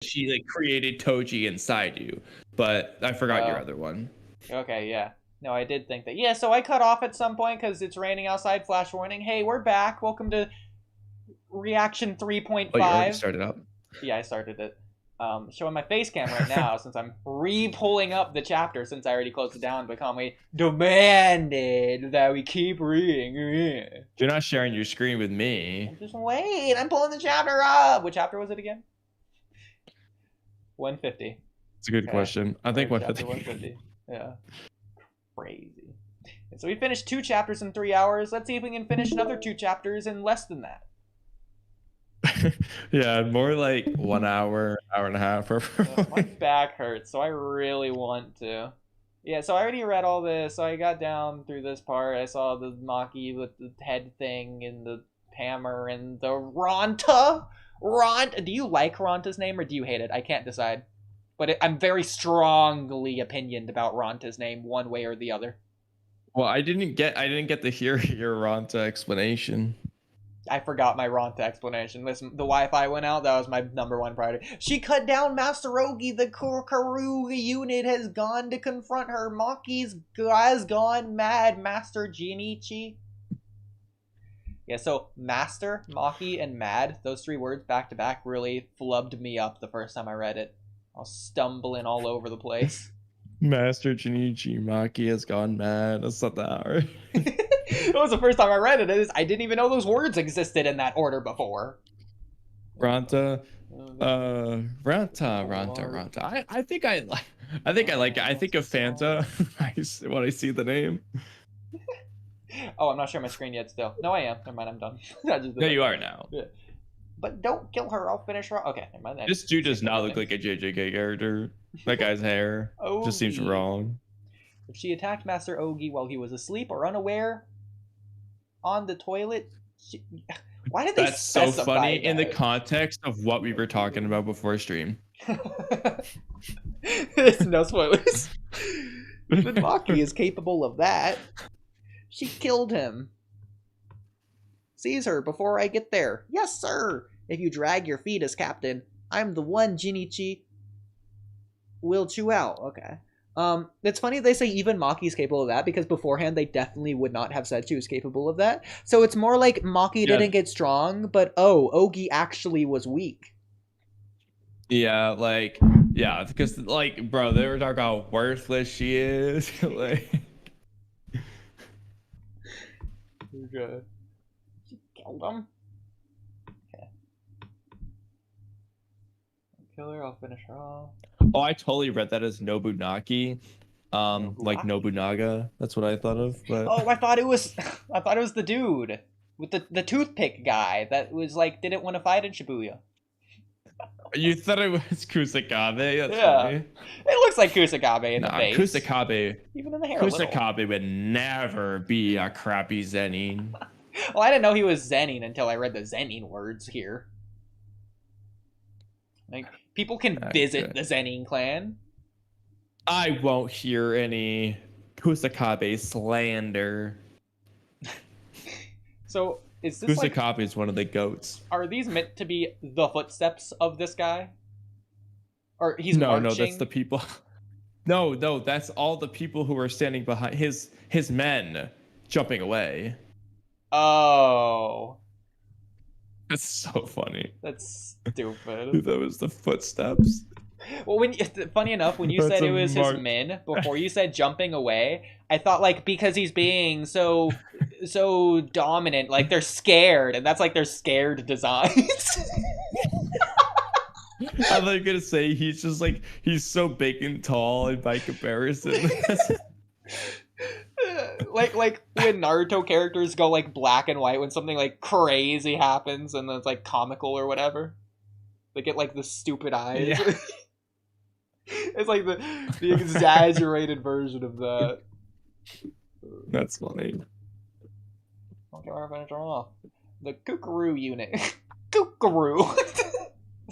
she like created Toji inside you. But I forgot your other one. Okay, yeah. No, I did think that. Yeah, so I cut off at some point because it's raining outside. Flash warning. Hey, we're back. Welcome to Reaction 3.5. Oh, you already started up? Yeah, I started it. Showing my face cam right now since I'm re-pulling up the chapter since I already closed it down, but Kamui demanded that we keep reading. You're not sharing your screen with me. Just wait, I'm pulling the chapter up. What chapter was it again? 150. It's a good question. I think 150. 150. Yeah. Crazy. And so we finished 2 chapters in 3 hours. Let's see if we can finish another 2 chapters in less than that. Yeah, more like 1 hour, hour and a half. My back hurts, so I really want to. Yeah, so I already read all this. So I got down through this part. I saw the Maki with the head thing and the hammer and the Ronta. Do you like Ronta's name or do you hate it? I can't decide. But I'm very strongly opinioned about Ronta's name, one way or the other. Well, I didn't get to hear your Ronta explanation. I forgot my Ronta explanation. Listen, the Wi-Fi went out. That was my #1 priority. She cut down Master Ogi. The Kuru unit has gone to confront her. Maki's has gone mad. Master Jinichi. Yeah, so Master, Maki, and mad, those 3 words back to back really flubbed me up the first time I read it. I was stumbling all over the place. Master Jinichi, Maki has gone mad. That's not that hard. It was the first time I read it. I didn't even know those words existed in that order before. Ronta. Ronta. I think I like it. I think of Fanta when I see the name. Oh, I'm not sharing my screen yet still. No, I am. Never mind, I'm done. No, you are now. Yeah. But don't kill her, I'll finish her. Okay, never mind. This dude does not look like a JJK character. That guy's hair just seems wrong. If she attacked Master Ogi while he was asleep or unaware on the toilet, why did they That's so funny that? In the context of what we were talking about before stream. There's no spoilers. But Maki is capable of that. She killed him. Seize her before I get there. Yes, sir. If you drag your feet as captain, I'm the one Jinichi will chew out. Okay. It's funny they say even Maki's capable of that because beforehand they definitely would not have said she was capable of that. So it's more like Maki didn't get strong, but Ogi actually was weak. Yeah, because bro, they were talking about how worthless she is. Like, okay. She killed him. Okay. I'll kill her. I'll finish her off. Oh, I totally read that as Nobunaki, like Nobunaga. That's what I thought of. But oh, I thought it was the dude with the toothpick guy that was like didn't want to fight in Shibuya. You thought it was Kusakabe? That's yeah, funny. It looks like Kusakabe in the face. Kusakabe. Even in the hair. Kusakabe would never be a crappy Zennin. Well, I didn't know he was Zennin until I read the Zennin words here. Like, people can visit the Zennin clan. I won't hear any Kusakabe slander. So, is this Kusakabe is one of the goats. Are these meant to be the footsteps of this guy? Or he's marching? No, that's the people. No, that's all the people who are standing behind his men jumping away. Oh. That's so funny. That's stupid. That was the footsteps. Well, funny enough, when you said it was his men, before you said jumping away, I thought like because he's being so dominant, like they're scared, and that's like their scared designs. I thought you were gonna say he's just like he's so big and tall, and by comparison. like when Naruto characters go like black and white when something like crazy happens and then it's like comical or whatever. They get like the stupid eyes. Yeah. It's like the exaggerated version of that. That's funny. Okay, we're gonna turn off the Kukuru unit. Kukuru.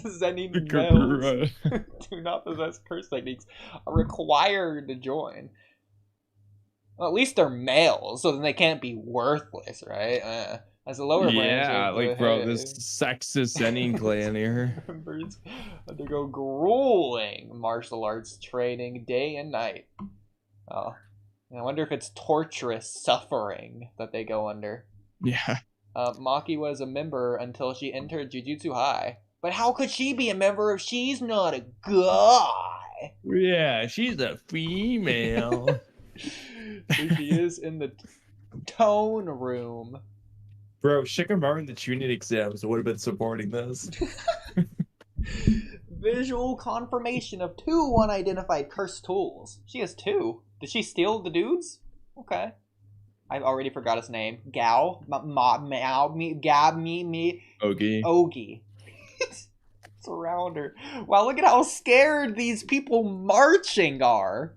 Zennin males do not possess curse techniques are required to join. Well, at least they're males, so then they can't be worthless, right? As a lower branch Yeah, of like, bro, this sexist Zennin clan here. members undergo grueling martial arts training day and night. Oh, I wonder if it's torturous suffering that they go under. Yeah. Maki was a member until she entered Jujutsu High. But how could she be a member if she's not a guy? Yeah, she's a female. So she is in the tone room. Bro, Shikamaru in the Chunin exams would have been supporting this. Visual confirmation of 2 unidentified cursed tools. She has 2. Did she steal the dudes? Okay. I've already forgot his name. Gao? Ogi. Ogi. Surround her. Wow, look at how scared these people marching are.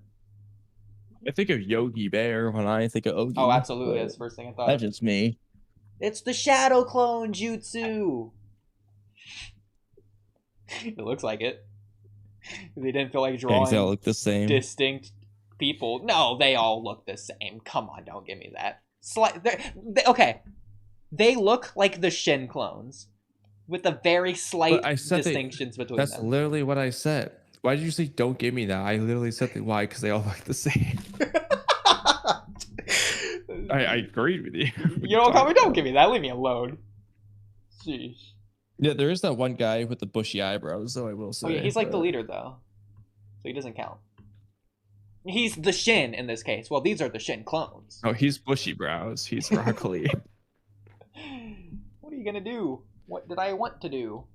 I think of Yogi Bear when I think of Ogi. Oh, absolutely. That's the first thing I thought. That's just me. It's the Shadow Clone Jutsu. It looks like it. They didn't feel like drawing they all look the same. distinct people. No, they all look the same. Come on, don't give me that. Okay. They look like the Shin clones, with the very slight distinctions between them. That's literally what I said. Why did you say don't give me that? I literally said that. Why? Because they all look the same. I agreed with you. You know, Kamui, don't give me that. Leave me alone. Sheesh. Yeah, there is that one guy with the bushy eyebrows, though, I will say. Oh, yeah, he's like the leader, though. So he doesn't count. He's the Shin in this case. Well, these are the Shin clones. Oh, he's bushy brows. He's broccoli. What are you gonna do? What did I want to do?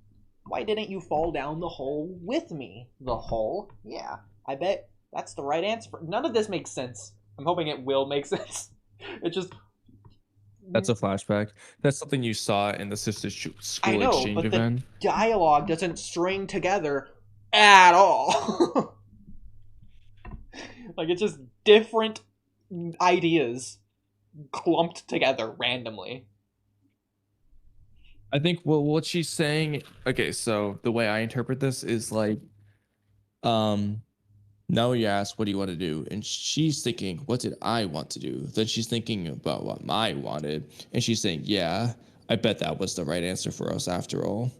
Why didn't you fall down the hole with me? The hole? Yeah, I bet that's the right answer. None of this makes sense. I'm hoping it will make sense. It just... That's a flashback. That's something you saw in the sister school exchange event. The dialogue doesn't string together at all. Like, it's just different ideas clumped together randomly. I think what she's saying, okay, so the way I interpret this is like, Naoya asks, what do you want to do? And she's thinking, what did I want to do? Then she's thinking about what I wanted. And she's saying, yeah, I bet that was the right answer for us after all.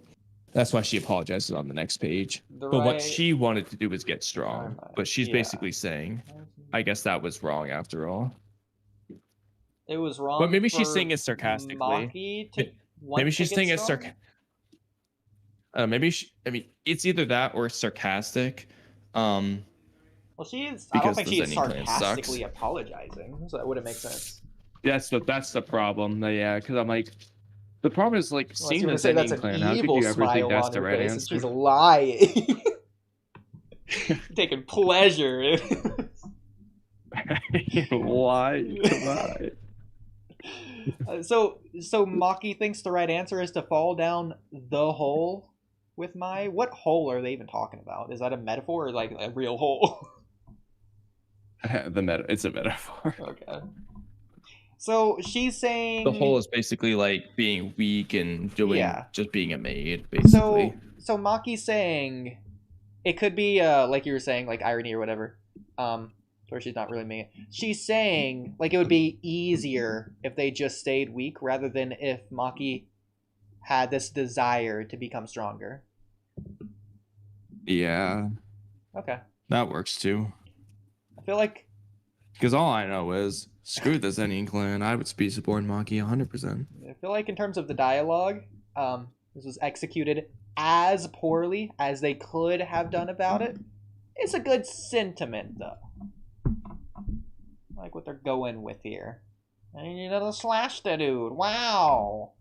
That's why she apologizes on the next page. But what she wanted to do was get strong. But she's basically saying, I guess that was wrong after all. It was wrong. But maybe she's saying it sarcastically. Maybe she's saying it sarcastic. Maybe I mean, it's either that or sarcastic. Well, I don't think she is sarcastically apologizing, so that wouldn't make sense. That's the problem. Yeah, because I'm like, the problem is like seeing the Zennin clan. How could you ever think that's the right answer? She's lying, taking pleasure in Why? So Maki thinks the right answer is to fall down the hole with Mai. What hole are they even talking about? Is that a metaphor or like a real hole? It's a metaphor. Okay. So she's saying the hole is basically like being weak and just being a maid, basically. So Maki's saying it could be like you were saying, like irony or whatever. Or she's not really maid. She's saying like it would be easier if they just stayed weak rather than if Maki had this desire to become stronger. Yeah. Okay. That works too. I feel like... Because all I know is, screw the Zennin clan, I would be supporting Maki 100%. I feel like in terms of the dialogue, this was executed as poorly as they could have done about it. It's a good sentiment, though. I like what they're going with here. And you know, to slash the dude. Wow.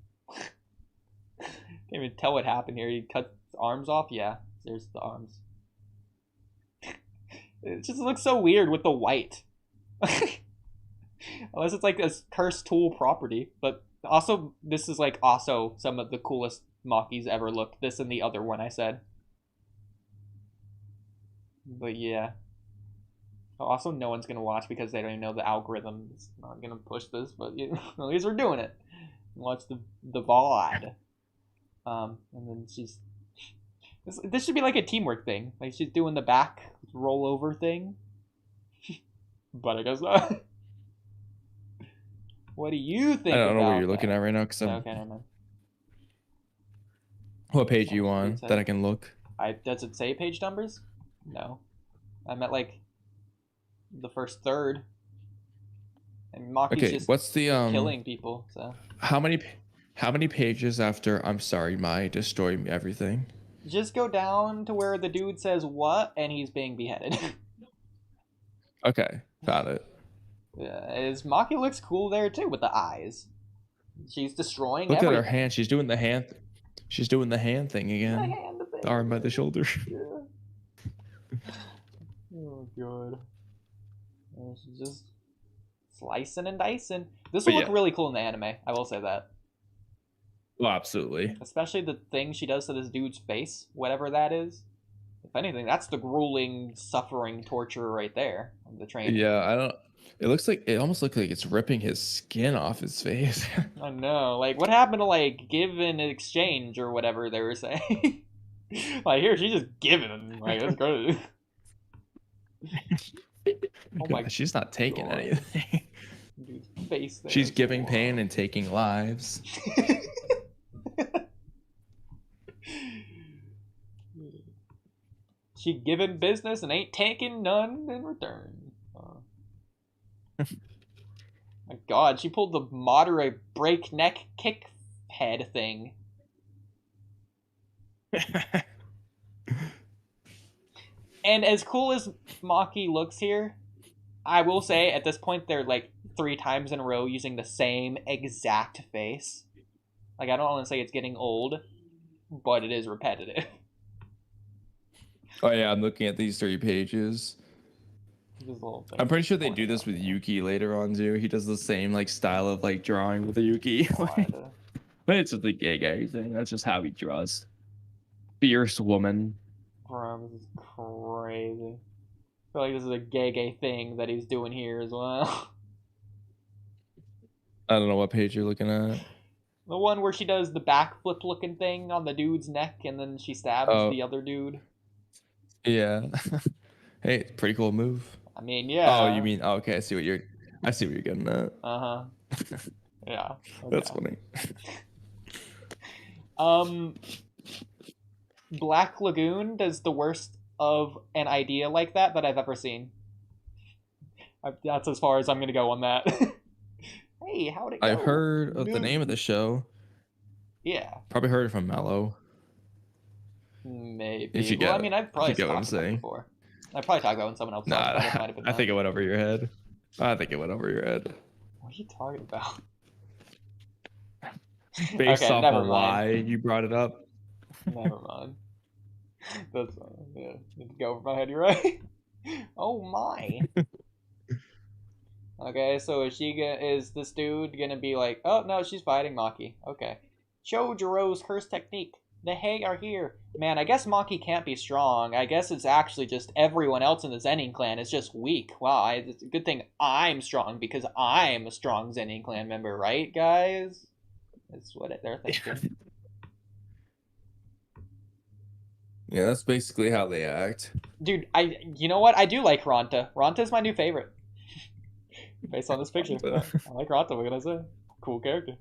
Can't even tell what happened here. He cut his arms off. Yeah, there's the arms. It just looks so weird with the white. Unless it's like a cursed tool property. But also, this is like also some of the coolest Makis ever looked. This and the other one I said. But yeah. Also, no one's going to watch because they don't even know the algorithm is not going to push this. But you know, at least we're doing it. Watch the VOD. And then she's... This should be like a teamwork thing. Like she's doing the back rollover thing. But I guess not. What do you think? I don't know about what you're looking that? at right now, because I'm. Okay, never mind. What page you on that I can look? Does it say page numbers? No. I'm at like the first third. And Maki's just what's the killing people, so. How many pages after I'm sorry, my destroy everything? Just go down to where the dude says what and he's being beheaded. Okay, got it. Yeah, Maki looks cool there too with the eyes. She's destroying Look everything. at her hand. She's doing the hand. She's doing the hand thing again. The hand thing. The arm by the shoulder. Yeah. Oh god. And she's just slicing and dicing. This will look really cool in the anime. I will say that. Well, absolutely. Especially the thing she does to this dude's face, whatever that is. If anything, that's the grueling, suffering torture right there of the train. Yeah, I don't. It almost looks like it's ripping his skin off his face. I know. Like, what happened to like give and exchange or whatever they were saying? Like here, she's just giving them. Like that's good. Oh my! She's not taking anything. Dude's face there. She's giving pain and taking lives. She giving business and ain't taking none in return. My god, she pulled the moderate breakneck kick head thing. And as cool as Maki looks here, I will say at this point they're like 3 times in a row using the same exact face. Like, I don't want to say it's getting old, but it is repetitive. Oh yeah, I'm looking at these 3 pages. I'm pretty sure they do this with Yuki later on too. He does the same like style of like drawing with the Yuki. But it's just a gay thing. That's just how he draws. Fierce woman. Bro, this is crazy. I feel like this is a gay thing that he's doing here as well. I don't know what page you're looking at. The one where she does the backflip looking thing on the dude's neck and then she stabs the other dude. Yeah. Hey, pretty cool move. I mean, yeah. Oh, you mean okay, I see what you're getting at. Uh-huh. Yeah. Okay. That's funny. Black Lagoon does the worst of an idea like that I've ever seen. That's as far as I'm gonna go on that. Hey, how'd it go? I've heard of the name of the show. Yeah. Probably heard it from Mello. Maybe. If you get, I mean, I've probably get what I'm talked about it saying. before. I probably talked about it when someone else Nah, talked about it. I think it went over your head. What are you talking about? Based off of why you brought it up. Never mind. That's yeah. It go over my head. You're right. Oh my. Okay, so is this dude gonna be like, oh no, she's fighting Maki. Okay. Chojiro's curse technique. The Hay are here. Man, I guess Maki can't be strong. I guess it's actually just everyone else in the Zennin clan is just weak. Wow, it's a good thing I'm strong because I'm a strong Zennin clan member, right, guys? That's what they're thinking. Yeah, that's basically how they act. Dude, you know what? I do like Ranta. Ranta's my new favorite. Based on this picture. I like Ranta, what can I say? Cool character.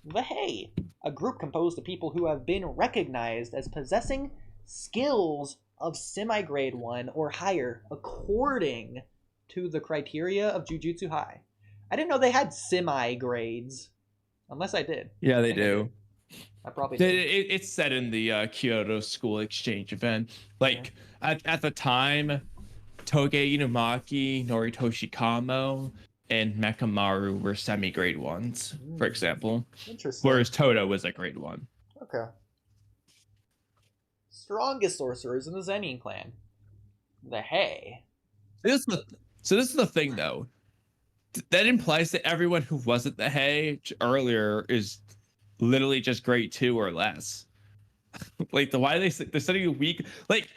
The Hay, a group composed of people who have been recognized as possessing skills of semi-grade 1 or higher according to the criteria of Jujutsu High. I didn't know they had semi-grades. Unless I did. Yeah, they do. I probably did. It's set in the Kyoto School Exchange event. Like, at the time, Toge Inumaki, Noritoshi Kamo, and Mekamaru were semi-grade 1s, for example. Interesting. Whereas Toto was a grade 1. Okay. Strongest sorcerers in the Zennin clan. The Hay. So this is the thing, though. That implies that everyone who wasn't the Hay earlier is literally just grade 2 or less. Like, they're setting you weak. Like,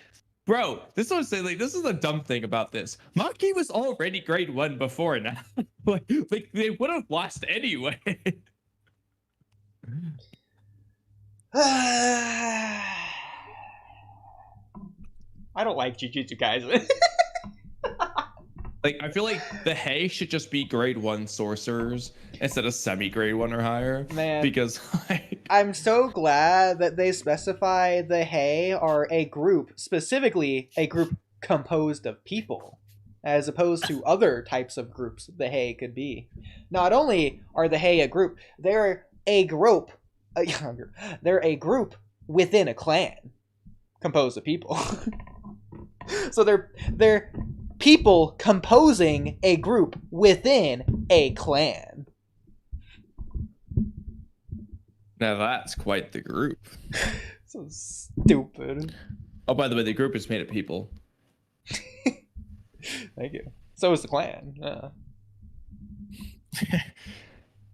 bro, this is what I'm saying. Like, this is the dumb thing about this. Maki was already grade 1 before now. like they would have lost anyway. I don't like Jujutsu Kaisen. Like, I feel like the Hay should just be grade 1 sorcerers instead of semi-grade 1 or higher. Man. Because, like... I'm so glad that they specify the Hay are a group, specifically a group composed of people, as opposed to other types of groups the Hay could be. Not only are the Hay a group, they're a group within a clan composed of people. So they're people composing a group within a clan. Now that's quite the group. So stupid. Oh, by the way, the group is made of people. Thank you. So is the clan.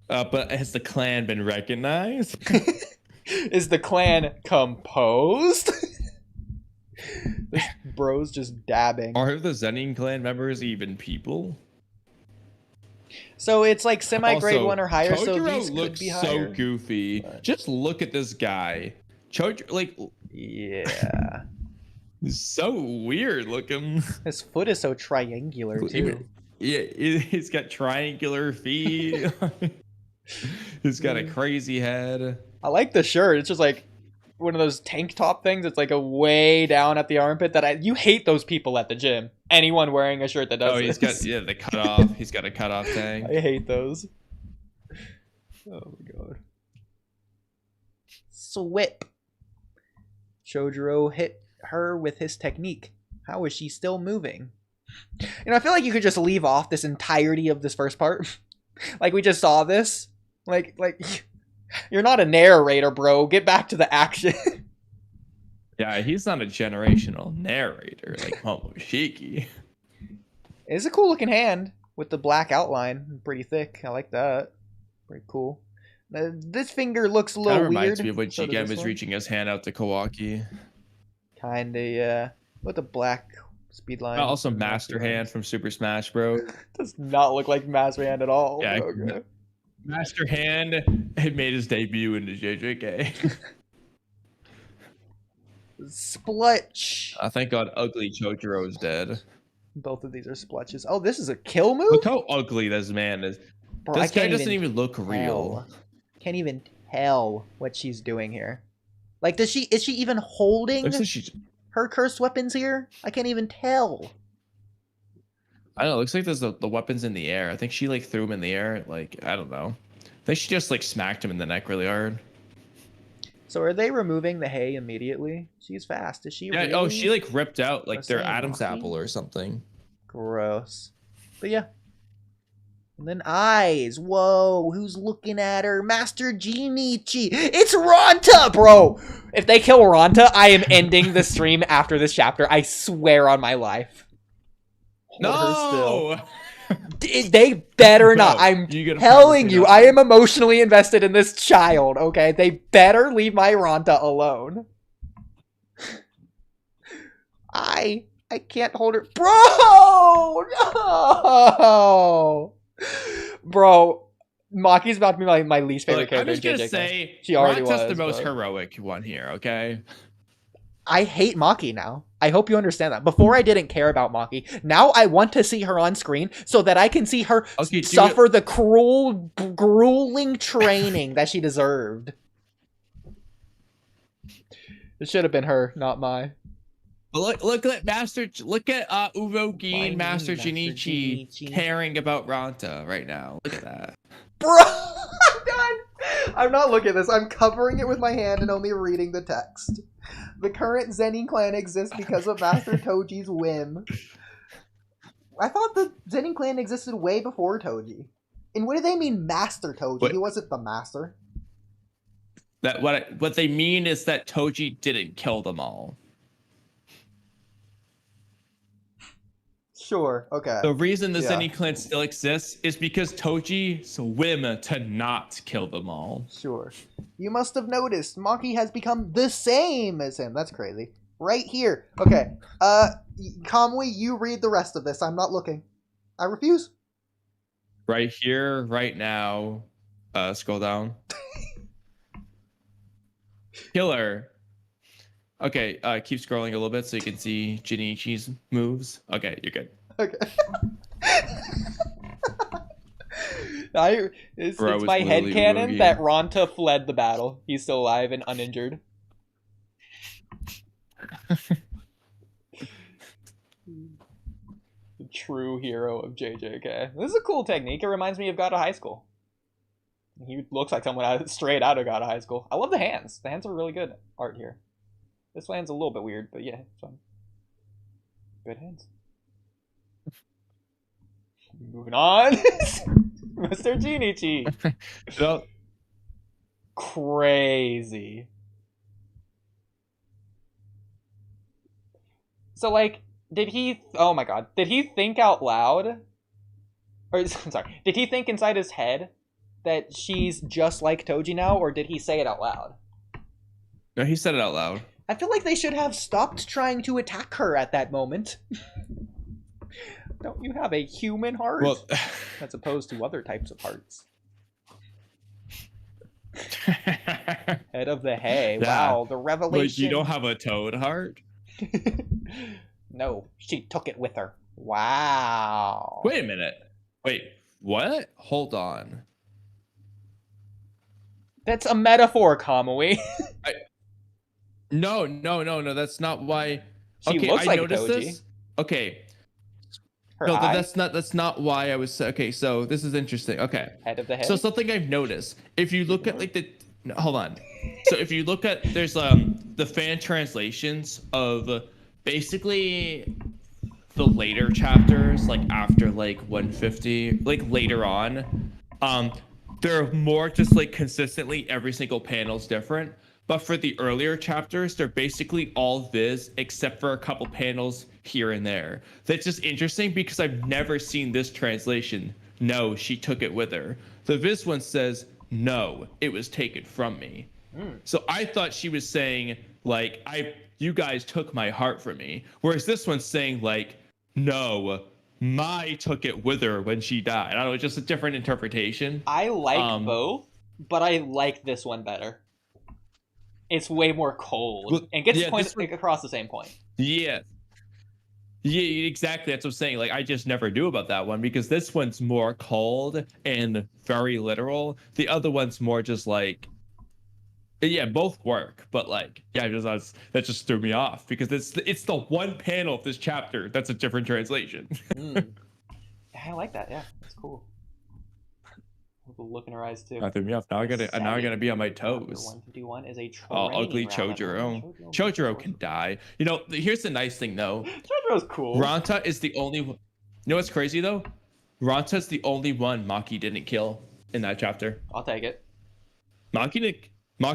But has the clan been recognized? Is the clan composed? This bro's just dabbing. Are the Zennin clan members even people? So it's like semi-grade Also, 1 or higher, Chojuro so these looks could be higher. so goofy. But... Just look at this guy. Chojuro, like... Yeah. He's so weird looking. His foot is so triangular, too. Yeah, he's got triangular feet. He's got a crazy head. I like the shirt. It's just like one of those tank top things. It's like a way down at the armpit that you hate those people at the gym. Anyone wearing a shirt that does he's this. got the cut off. He's got a cut off tank. I hate those. Oh my god. Swip. Chojuro hit her with his technique. How is she still moving? You know, I feel like you could just leave off this entirety of this first part. Like we just saw this. Like you're not a narrator, bro. Get back to the action. Yeah, he's not a generational narrator like Momoshiki. It's a cool looking hand with the black outline. Pretty thick. I like that. Pretty cool. This finger looks a little weird. That reminds me of when Jigen was reaching his hand out to Kawaki. Kinda, yeah. With the black speed line. Also, Master Hand from Super Smash Bros. Does not look like Master Hand at all. Yeah, okay. Master Hand had made his debut in the JJK. Splutch. Thank God Ugly Chojuro is dead. Both of these are splutches. Oh, this is a kill move? Look how ugly this man is. Bro, this guy doesn't even look real. Can't even tell what she's doing here. Like, is she even holding her cursed weapons here? I can't even tell. I don't know. It looks like there's the weapons in the air. I think she like threw them in the air. Like, I don't know. I think she just like smacked him in the neck really hard. So are they removing the hay immediately? She's fast. Is she? Yeah. Really? Oh, she like ripped out like their Adam's apple or something. Gross. But yeah. And then eyes. Whoa, who's looking at her? Master Genichi. It's Ronta, bro. If they kill Ronta, I am ending the stream after this chapter. I swear on my life. No. They better not. I'm telling you, I am emotionally invested in this child, okay? They better leave my Ronta alone. I can't hold her. Bro! No! Bro, Maki's about to be my least favorite character. I'm just going to say, she already Ronta's the most heroic one here, okay? I hate Maki now. I hope you understand that. Before I didn't care about Maki. Now I want to see her on screen so that I can see her suffer the grueling training that she deserved. It should have been her, not my. Look at Urogi, Master Genichi caring about Ronta right now. Look at that. Bro, I'm done. I'm not looking at this. I'm covering it with my hand and only reading the text. The current Zennin clan exists because of Master Toji's whim. I thought the Zennin clan existed way before Toji. And what do they mean Master Toji? He wasn't the master. That what they mean is that Toji didn't kill them all. Sure, okay. The reason the Zennin clan still exists is because Toji's whim to not kill them all. Sure. You must have noticed Maki has become the same as him. That's crazy. Right here. Okay. Kamui, you read the rest of this. I'm not looking. I refuse. Right here, right now. Scroll down. Killer. Okay, keep scrolling a little bit so you can see Jinichi's moves. Okay, you're good. Okay. It's Bro, my literally headcanon that Uruguayan. Ronta fled the battle. He's still alive and uninjured. The true hero of JJK. This is a cool technique. It reminds me of God of High School. He looks like someone straight out of God of High School. I love the hands. The hands are really good art here. This hand's a little bit weird, but yeah, it's fun. Good hands. Moving on. Mr. Jinichi. No. Crazy. So, like, did he... Oh my god. Did he think out loud? Or, I'm sorry. Did he think inside his head that she's just like Toji now, or did he say it out loud? No, he said it out loud. I feel like they should have stopped trying to attack her at that moment. Don't you have a human heart? Well, as opposed to other types of hearts. Head of the hay. Yeah. Wow, the revelation. Like, you don't have a toad heart? No, she took it with her. Wow. Wait a minute. Wait, what? Hold on. That's a metaphor, Kamui. No. That's not why. She okay, looks I like noticed Toji. this. Okay. Her No, eye? that's not why I was. Okay, so this is interesting. Okay. Head of the hay. So something I've noticed, if you look at like the, no, hold on. So if you look at, there's the fan translations of basically the later chapters, like after like 150, like later on, they're more just like consistently every single panel's different. But for the earlier chapters, they're basically all Viz except for a couple panels here and there. That's just interesting because I've never seen this translation. No, she took it with her. The Viz one says, no, it was taken from me. So I thought she was saying, like, you guys took my heart from me. Whereas this one's saying, like, no, Mai took it with her when she died. I don't know, it's just a different interpretation. I like both, but I like this one better. It's way more cold and gets across the same point. Yeah. Yeah, exactly. That's what I'm saying. Like, I just never knew about that one because this one's more cold and very literal. The other one's more just like, yeah, both work, but like, yeah, that just threw me off because it's the one panel of this chapter that's a different translation. I like that. Yeah, that's cool. Look in her eyes too. That threw me off. Now I gotta be on my toes. 151 is a ugly Chojuro. Chojuro can die. You know, here's the nice thing though. Chojuro's cool. Ranta is the only. You know what's crazy though? Ranta's the only one Maki didn't kill in that chapter. I'll take it. Maki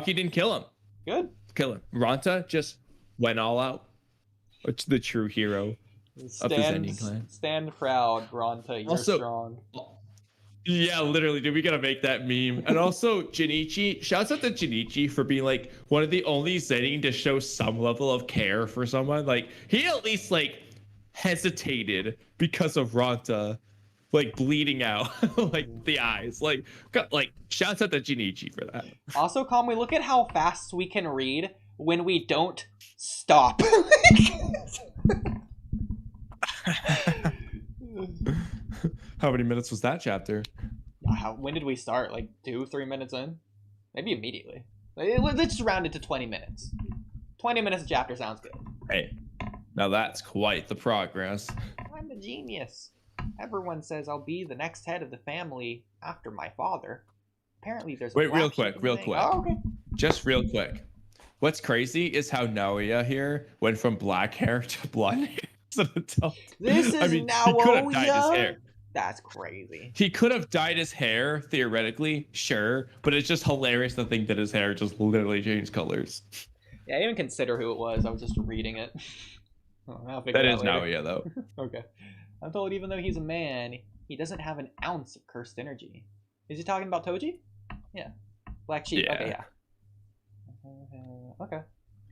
didn't kill him. Good. Kill him. Ranta just went all out. It's the true hero of the Zennin clan. Stand proud, Ranta. You're strong. Yeah, literally, dude, we gotta make that meme. And also, Jinichi, shouts out to Jinichi for being like one of the only Zennin to show some level of care for someone. Like, he at least like hesitated because of Ranta, like bleeding out, like the eyes. Like, shouts out to Jinichi for that. Also, Kamui, look at how fast we can read when we don't stop. How many minutes was that chapter? When did we start? Like 2-3 minutes in? Maybe immediately. Let's just round it to 20 minutes. 20 minutes a chapter sounds good. Hey, now that's quite the progress. I'm a genius. Everyone says I'll be the next head of the family after my father. Apparently there's a real quick. Oh, okay. Just real quick. What's crazy is how Naoya here went from black hair to blonde hair as an adult. This is Naoya. He could have dyed his hair. That's crazy. He could have dyed his hair, theoretically, sure, but it's just hilarious to think that his hair just literally changed colors. Yeah, I didn't even consider who it was. I was just reading it. That is Naoya, though. Okay. I'm told even though he's a man, he doesn't have an ounce of cursed energy. Is he talking about Toji? Yeah. Black sheep. Yeah. Okay, yeah.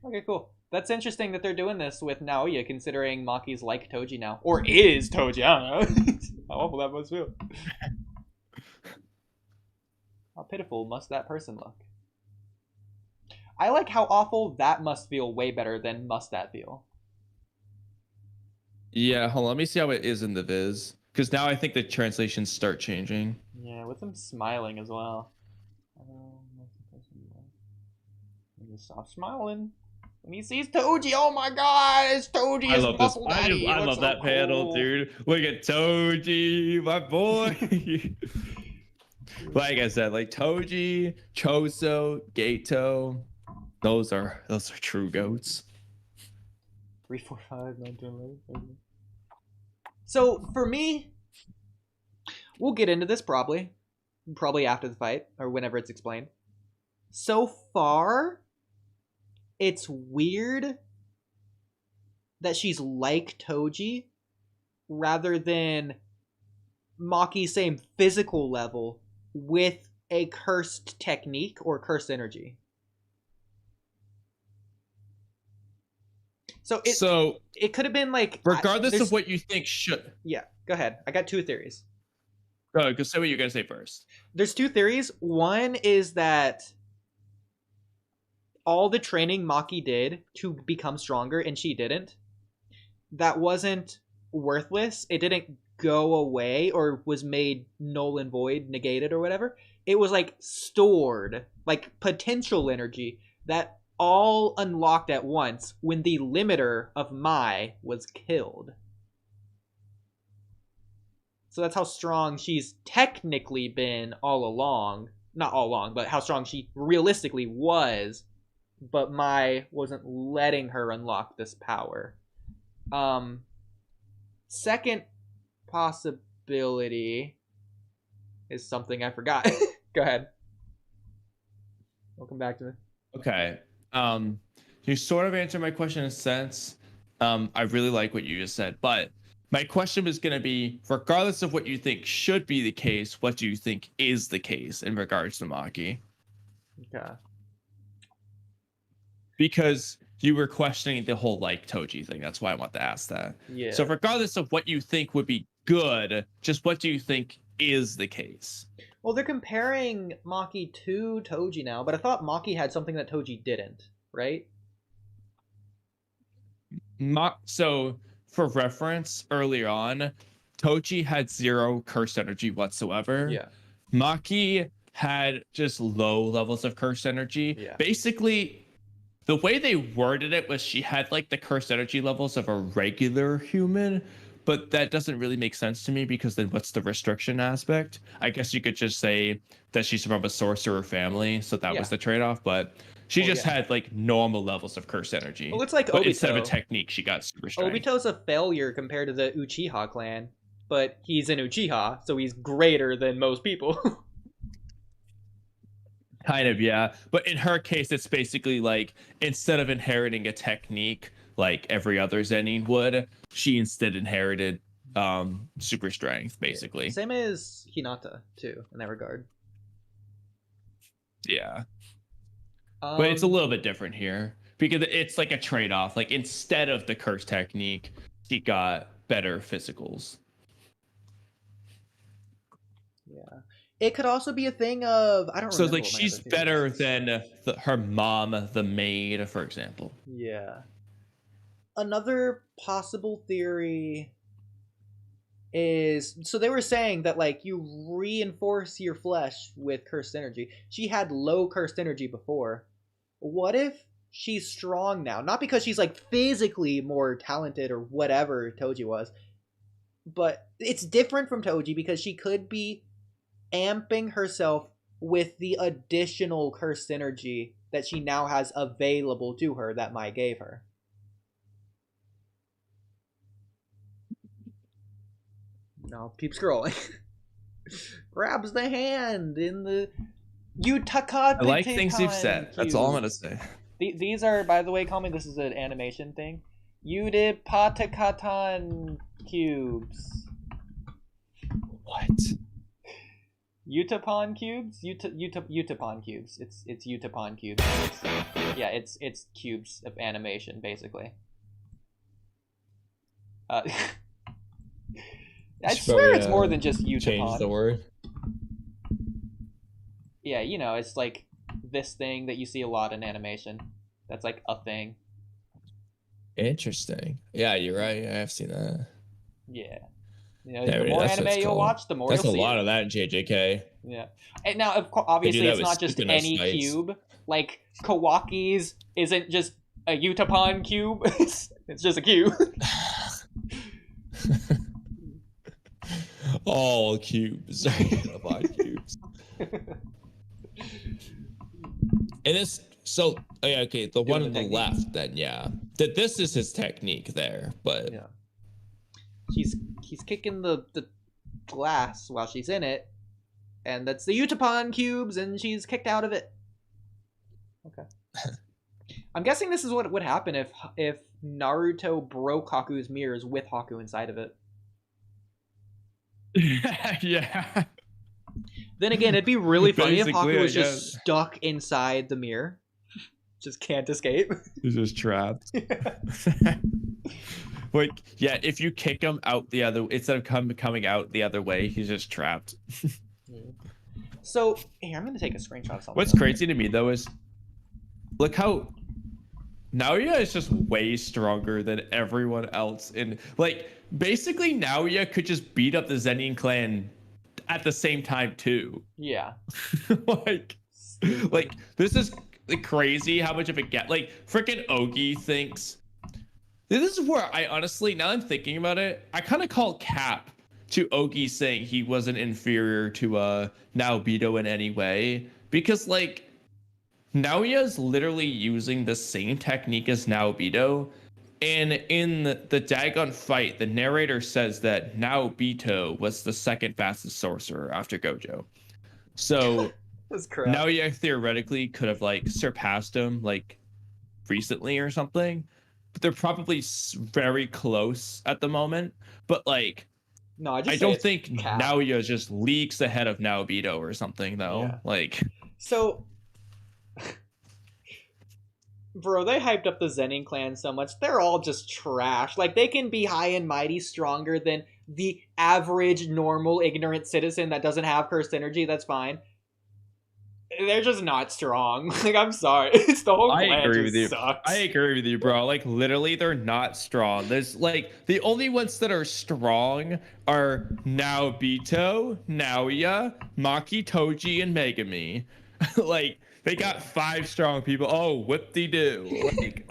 Okay, cool. That's interesting that they're doing this with Naoya, considering Maki's like Toji now. Or is Toji, I don't know. How awful that must feel. How pitiful must that person look? I like how awful that must feel way better than must that feel. Yeah, hold on. Let me see how it is in the Viz. Because now I think the translations start changing. Yeah, with him smiling as well. Stop smiling. When he sees Toji, oh my god, it's Toji, his muscle daddy. I love that panel, dude. Look at Toji, my boy. Like I said, like Toji, Choso, Gato, those are true goats. 3, 4, 5, 9, 10, 11. So for me, we'll get into this probably after the fight or whenever it's explained. So far, it's weird that she's like Toji rather than Maki same physical level with a cursed technique or cursed energy. So it could have been like, regardless of what you think should. Yeah, go ahead. I got 2 theories. Go say what you're gonna say first. There's 2 theories. One is that all the training Maki did to become stronger and she didn't, that wasn't worthless. It didn't go away or was made null and void, negated or whatever. It was like stored, like potential energy that all unlocked at once when the limiter of Mai was killed. So that's how strong she's technically been all along. Not all along, but how strong she realistically was. But Mai wasn't letting her unlock this power. Second possibility is something I forgot. Go ahead. Welcome back to me. Okay. You sort of answered my question in a sense. I really like what you just said, but my question is going to be, regardless of what you think should be the case, what do you think is the case in regards to Maki? Okay. Because you were questioning the whole like Toji thing. That's why I want to ask that. Yeah. So regardless of what you think would be good, just what do you think is the case? Well, they're comparing Maki to Toji now, but I thought Maki had something that Toji didn't, right? So for reference, earlier on, Toji had 0 cursed energy whatsoever. Yeah. Maki had just low levels of cursed energy. Yeah. Basically, the way they worded it was she had like the cursed energy levels of a regular human, but that doesn't really make sense to me because then what's the restriction aspect? I guess you could just say that she's from a sorcerer family, so that was the trade-off, but she just had like normal levels of cursed energy. Well, it's like but Obito. Instead of a technique, she got super strength. Obito's a failure compared to the Uchiha clan, but he's an Uchiha, so he's greater than most people. Kind of, yeah. But in her case, it's basically like instead of inheriting a technique like every other Zennin would, she instead inherited super strength, basically. Same as Hinata, too, in that regard. Yeah. But it's a little bit different here because it's like a trade-off. Like instead of the curse technique, she got better physicals. Yeah. It could also be a thing of, I don't So remember. like she's better than her mom, the maid, for example. Yeah. Another possible theory is, so they were saying that like you reinforce your flesh with cursed energy. She had low cursed energy before. What if she's strong now? Not because she's like physically more talented or whatever Toji was, but it's different from Toji because she could be amping herself with the additional cursed energy that she now has available to her that Mai gave her. No, keep scrolling. Grabs the hand in the Yutapon. I like things you've said. That's all I'm gonna say. These are, by the way, Kamui, this is an animation thing. Yutapon Cubes. What? Yutapon Cubes? Yutapon Cubes. It's Yutapon Cubes. It's cubes of animation, basically. I swear it's more than just Yutapon. Change the word. Yeah, you know, it's like this thing that you see a lot in animation. That's like a thing. Interesting. Yeah, you're right. I've seen that. Yeah. The more anime you'll watch, the more that's you'll see. That's a lot of that in JJK. Yeah. And now, obviously, it's not just any cube. Like, Kawaki's isn't just a Yutapon cube. It's just a cube. All cubes are Yutapon cubes. And this, so, okay, the one on the left, then, yeah. This is his technique there, but... Yeah. He's kicking the glass while she's in it, and that's the Yutapon cubes, and she's kicked out of it. Okay. I'm guessing this is what would happen if Naruto broke Haku's mirrors with Haku inside of it. Yeah. Then again, it'd be really funny if Haku was just stuck inside the mirror. Just can't escape. He's just trapped. Like, yeah, if you kick him out the other, instead of coming out the other way, he's just trapped. So, here, I'm going to take a screenshot of something. What's crazy to me, though, is look how Naoya is just way stronger than everyone else. And, like, basically, Naoya could just beat up the Zennin clan at the same time, too. Yeah. like, this is crazy how much of a get. Like, freaking Oodie thinks. This is where I honestly, now that I'm thinking about it, I kind of call cap to Oodie saying he wasn't inferior to Naobito in any way. Because, like, Naoya is literally using the same technique as Naobito. And in the Dagon fight, the narrator says that Naobito was the second fastest sorcerer after Gojo. So Naoya theoretically could have, like, surpassed him, like, recently or something. But they're probably very close at the moment. But, like, no, I don't think Naoya just leaks ahead of Naobito or something, though. Yeah. Like, so, bro, they hyped up the Zennin clan so much. They're all just trash. Like, they can be high and mighty stronger than the average, normal, ignorant citizen that doesn't have cursed energy. That's fine. They're just not strong. Like, I'm sorry. It's the whole clan sucks. I agree with you, bro. Like, literally, they're not strong. There's, like, the only ones that are strong are Naobito, Naoya, Maki, Toji, and Megami. Like, they got 5 strong people. Oh, whoop-de-doo. Like,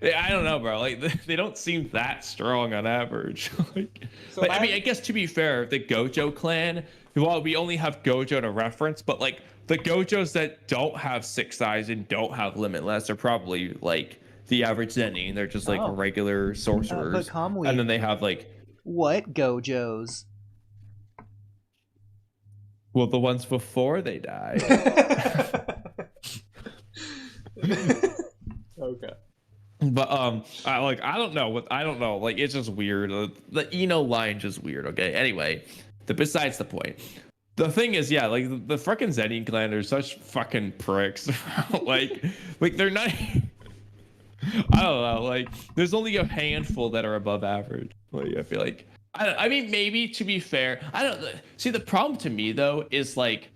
I don't know, bro. Like, they don't seem that strong on average. I mean, I guess to be fair, the Gojo clan, well, we only have Gojo to reference, but, like, the Gojos that don't have 6 eyes and don't have Limitless are probably, like, the average Zennin. They're just, like, regular sorcerers. But Kamui, and then they have, like... What Gojos? Well, the ones before they died. Okay. But I don't know. Like, it's just weird. The Eno line just weird. Okay. Anyway, besides the point. The thing is, yeah, like the fucking Zennin clan are such fucking pricks. like they're not. I don't know. Like, there's only a handful that are above average. Like, I feel like. I mean, maybe to be fair, I don't see the problem to me though is like,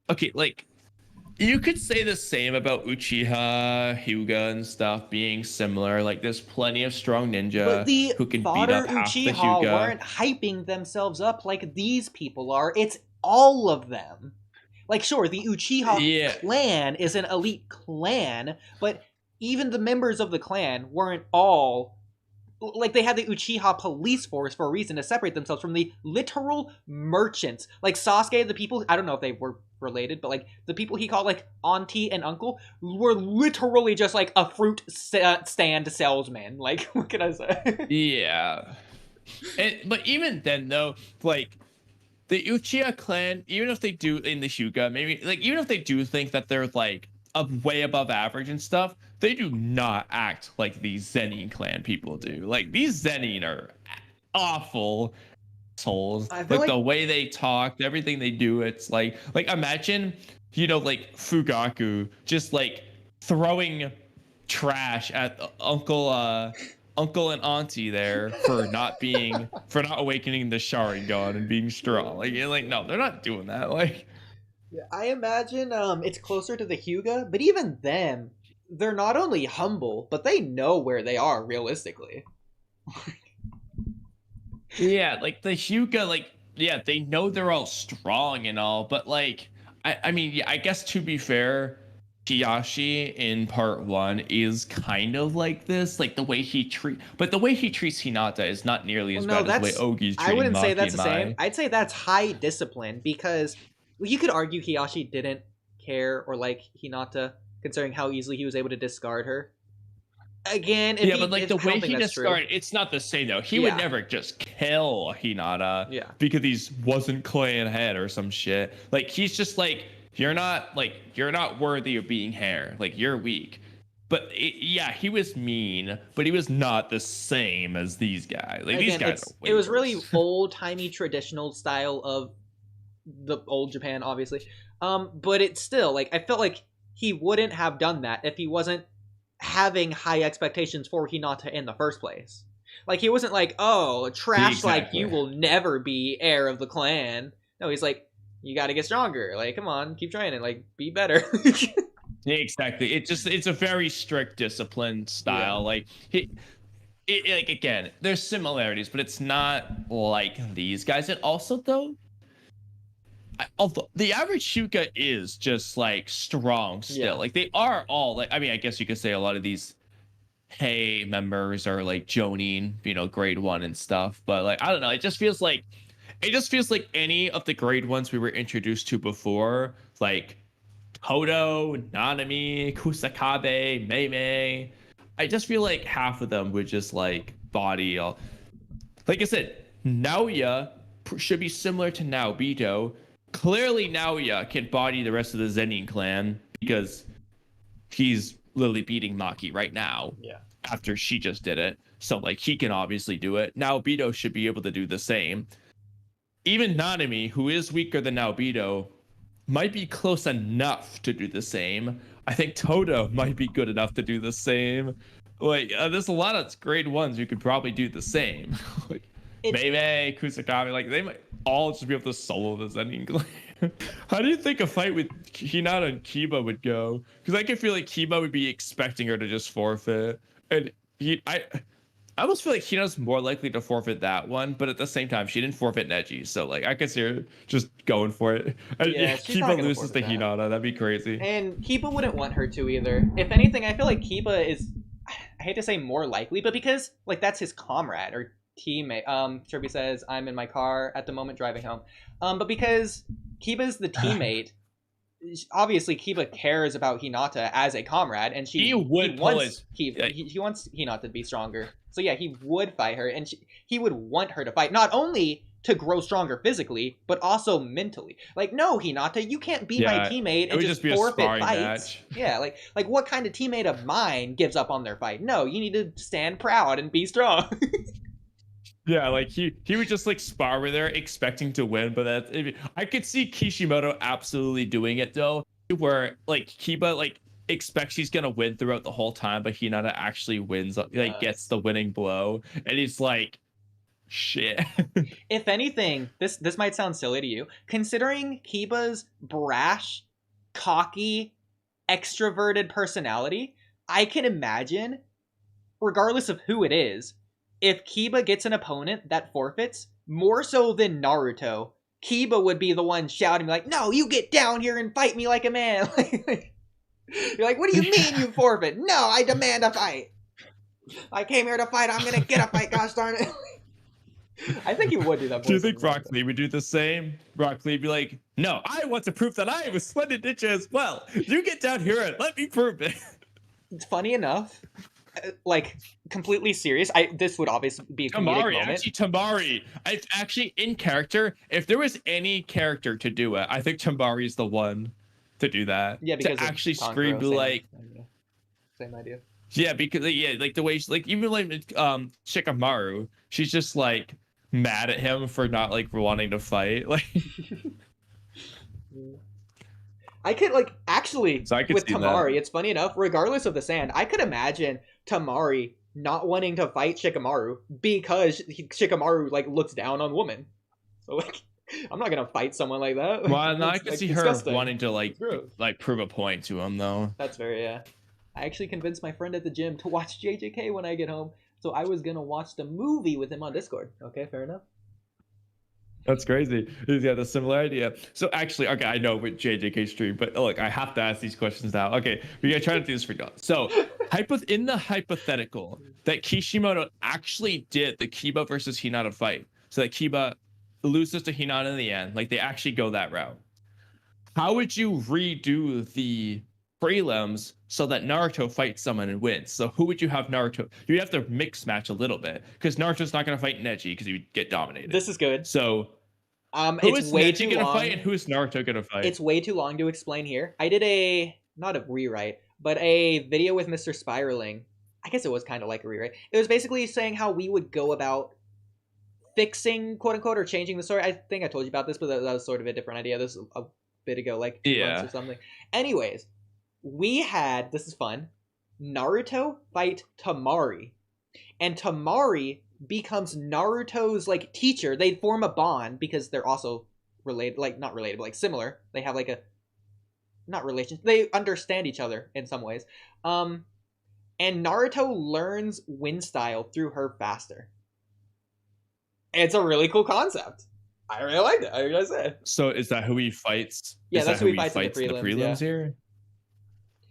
okay, like. You could say the same about Uchiha, Hyuga, and stuff being similar. Like, there's plenty of strong ninja who can beat up half the Hyuga. Uchiha weren't hyping themselves up like these people are. It's all of them. Like, sure, the Uchiha clan is an elite clan, but even the members of the clan weren't all... Like, they had the Uchiha police force for a reason to separate themselves from the literal merchants. Like, Sasuke, the people... I don't know if they were related, but, like, the people he called, like, auntie and uncle were literally just, like, a fruit stand salesman. Like, what can I say? Yeah. But even then, though, like, the Uchiha clan, even if they do in the Hyuga, maybe, like, even if they do think that they're, like, way above average and stuff, they do not act like these Zennin clan people do. Like, these Zennin are awful assholes. Like, the way they talk, everything they do, it's like imagine, you know, like Fugaku just like throwing trash at uncle and auntie there for not awakening the Sharingan and being strong. Like no, they're not doing that. Like, I imagine it's closer to the Hyuga, but even them, they're not only humble, but they know where they are realistically. Yeah, like the Hyuga, like, yeah, they know they're all strong and all, but like, I mean, yeah, I guess to be fair, Kiyashi in part one is kind of like this, like the way he treats Hinata is not nearly Well, as no, bad as the way that's Ogi's I treating wouldn't say Maki that's and the same. Mai. I'd say that's high discipline because you could argue Hiyashi didn't care or like Hinata, considering how easily he was able to discard her. Again, Yeah, but like if the I don't way think he that's true. discarded, it's not the same though. He would Yeah, never just kill Hinata yeah. because he wasn't clan head or some shit. Like he's just you're not worthy of being hair. Like you're weak. But yeah, he was mean, but he was not the same as these guys. Like these Again, guys are it way was really worse. old timey traditional style of the old Japan, obviously. But it's still like I felt like he wouldn't have done that if he wasn't having high expectations for Hinata in the first place. Like he wasn't like, oh, trash like you Exactly. will never be heir of the clan. No, he's like, you got to get stronger. Like, come on, keep training. Like, be better. Yeah, exactly. It's a very strict discipline Yeah. style. Like like again, there's similarities, but it's not like these guys. And also though, although the average Shuka is just like strong still. Yeah. Like they are all like, I mean, I guess you could say a lot of these Hey members are like Jonin, grade one and stuff. But like I don't know, it just feels like any of the grade ones we were introduced to before, like Todo, Nanami, Kusakabe, Mei. I just feel like half of them would just like body all. Like I said, Naoya should be similar to Naobito. Clearly, Naoya can body the rest of the Zennin clan because he's literally beating Maki right now. Yeah. After she just did it, so like he can obviously do it. Naobito should be able to do the same. Even Nanami, who is weaker than Naobito, might be close enough to do the same. I think Todo might be good enough to do the same. Like, there's a lot of grade ones who could probably do the same. Like, Mei, Kusakami, like, they might all just be able to solo the Zennin clan. How do you think a fight with Hinata and Kiba would go? Because I can feel like Kiba would be expecting her to just forfeit. And I almost feel like Hinata's more likely to forfeit that one, but at the same time, she didn't forfeit Neji, so like I could see her just going for it. Yeah, she's not Kiba gonna loses to forfeit that. Hinata, that'd be crazy. And Kiba wouldn't want her to either. If anything, I feel like Kiba is, I hate to say more likely, but because like that's his comrade or teammate. Kirby says, I'm in my car at the moment driving home. But because Kiba's the teammate, obviously Kiba cares about Hinata as a comrade, and he wants Hinata to be stronger. So yeah, he would fight her, and he would want her to fight, not only to grow stronger physically, but also mentally. Like, no, Hinata, you can't be my teammate and just forfeit fights. Match. Yeah, like what kind of teammate of mine gives up on their fight? No, you need to stand proud and be strong. Yeah, like he would just like spar with her expecting to win, but I could see Kishimoto absolutely doing it though, where like Kiba like expects he's gonna win throughout the whole time, but Hinata actually wins, like gets the winning blow, and he's like, shit. If anything, this might sound silly to you, considering Kiba's brash, cocky, extroverted personality, I can imagine, regardless of who it is, if Kiba gets an opponent that forfeits, more so than Naruto, Kiba would be the one shouting like, no, you get down here and fight me like a man. You're like, what do you mean you forfeit? No, I demand a fight. I came here to fight. I'm going to get a fight, gosh darn it. I think he would do that. Do you think Rock Lee would do the same? Rock Lee would be like, no, I want to prove that I am a splendid ninja as well. You get down here and let me prove it. It's funny enough, like completely serious. This would obviously be a comedic moment. Actually in character, if there was any character to do it, I think Tamari's the one to do that. Yeah, because to actually scream like same idea. Yeah, because like the way like even like Shikamaru, she's just like mad at him for not like wanting to fight. Like I could like actually so with Tamari, it's funny enough, regardless of the sand, I could imagine Tamari not wanting to fight Shikamaru because Shikamaru like looks down on women. So like I'm not gonna fight someone like that. Well, no, I could see her wanting to like prove a point to him though. That's very I actually convinced my friend at the gym to watch JJK when I get home. So I was gonna watch the movie with him on Discord. Okay, fair enough. That's crazy. Yeah, the similar idea. So actually, okay, I know with JJK stream, but look, I have to ask these questions now. Okay, we're gonna try to do this for you. So, in the hypothetical that Kishimoto actually did the Kiba versus Hinata fight, so that Kiba loses to Hinata in the end, like they actually go that route. How would you redo the prelims so that Naruto fights someone and wins? So who would you have Naruto? You have to mix match a little bit because Naruto's not going to fight Neji because he would get dominated. This is good. So who is Neji going to fight and who is Naruto going to fight? It's way too long to explain here. I did not a rewrite, but a video with Mr. Spiraling. I guess it was kind of like a rewrite. It was basically saying how we would go about fixing, quote unquote, or changing the story. I think I told you about this, but that was sort of a different idea. This was a bit ago, like 2 months or something. Anyways, we had, this is fun, Naruto fight Tamari. And Tamari becomes Naruto's, like, teacher. They form a bond because they're also related, like, not related, but, like, similar. They have, like, a, not relation, they understand each other in some ways. And Naruto learns wind style through her faster. It's a really cool concept. I really liked it. I gotta say. So is that who he fights? Yeah, that's who he fights in the prelims here.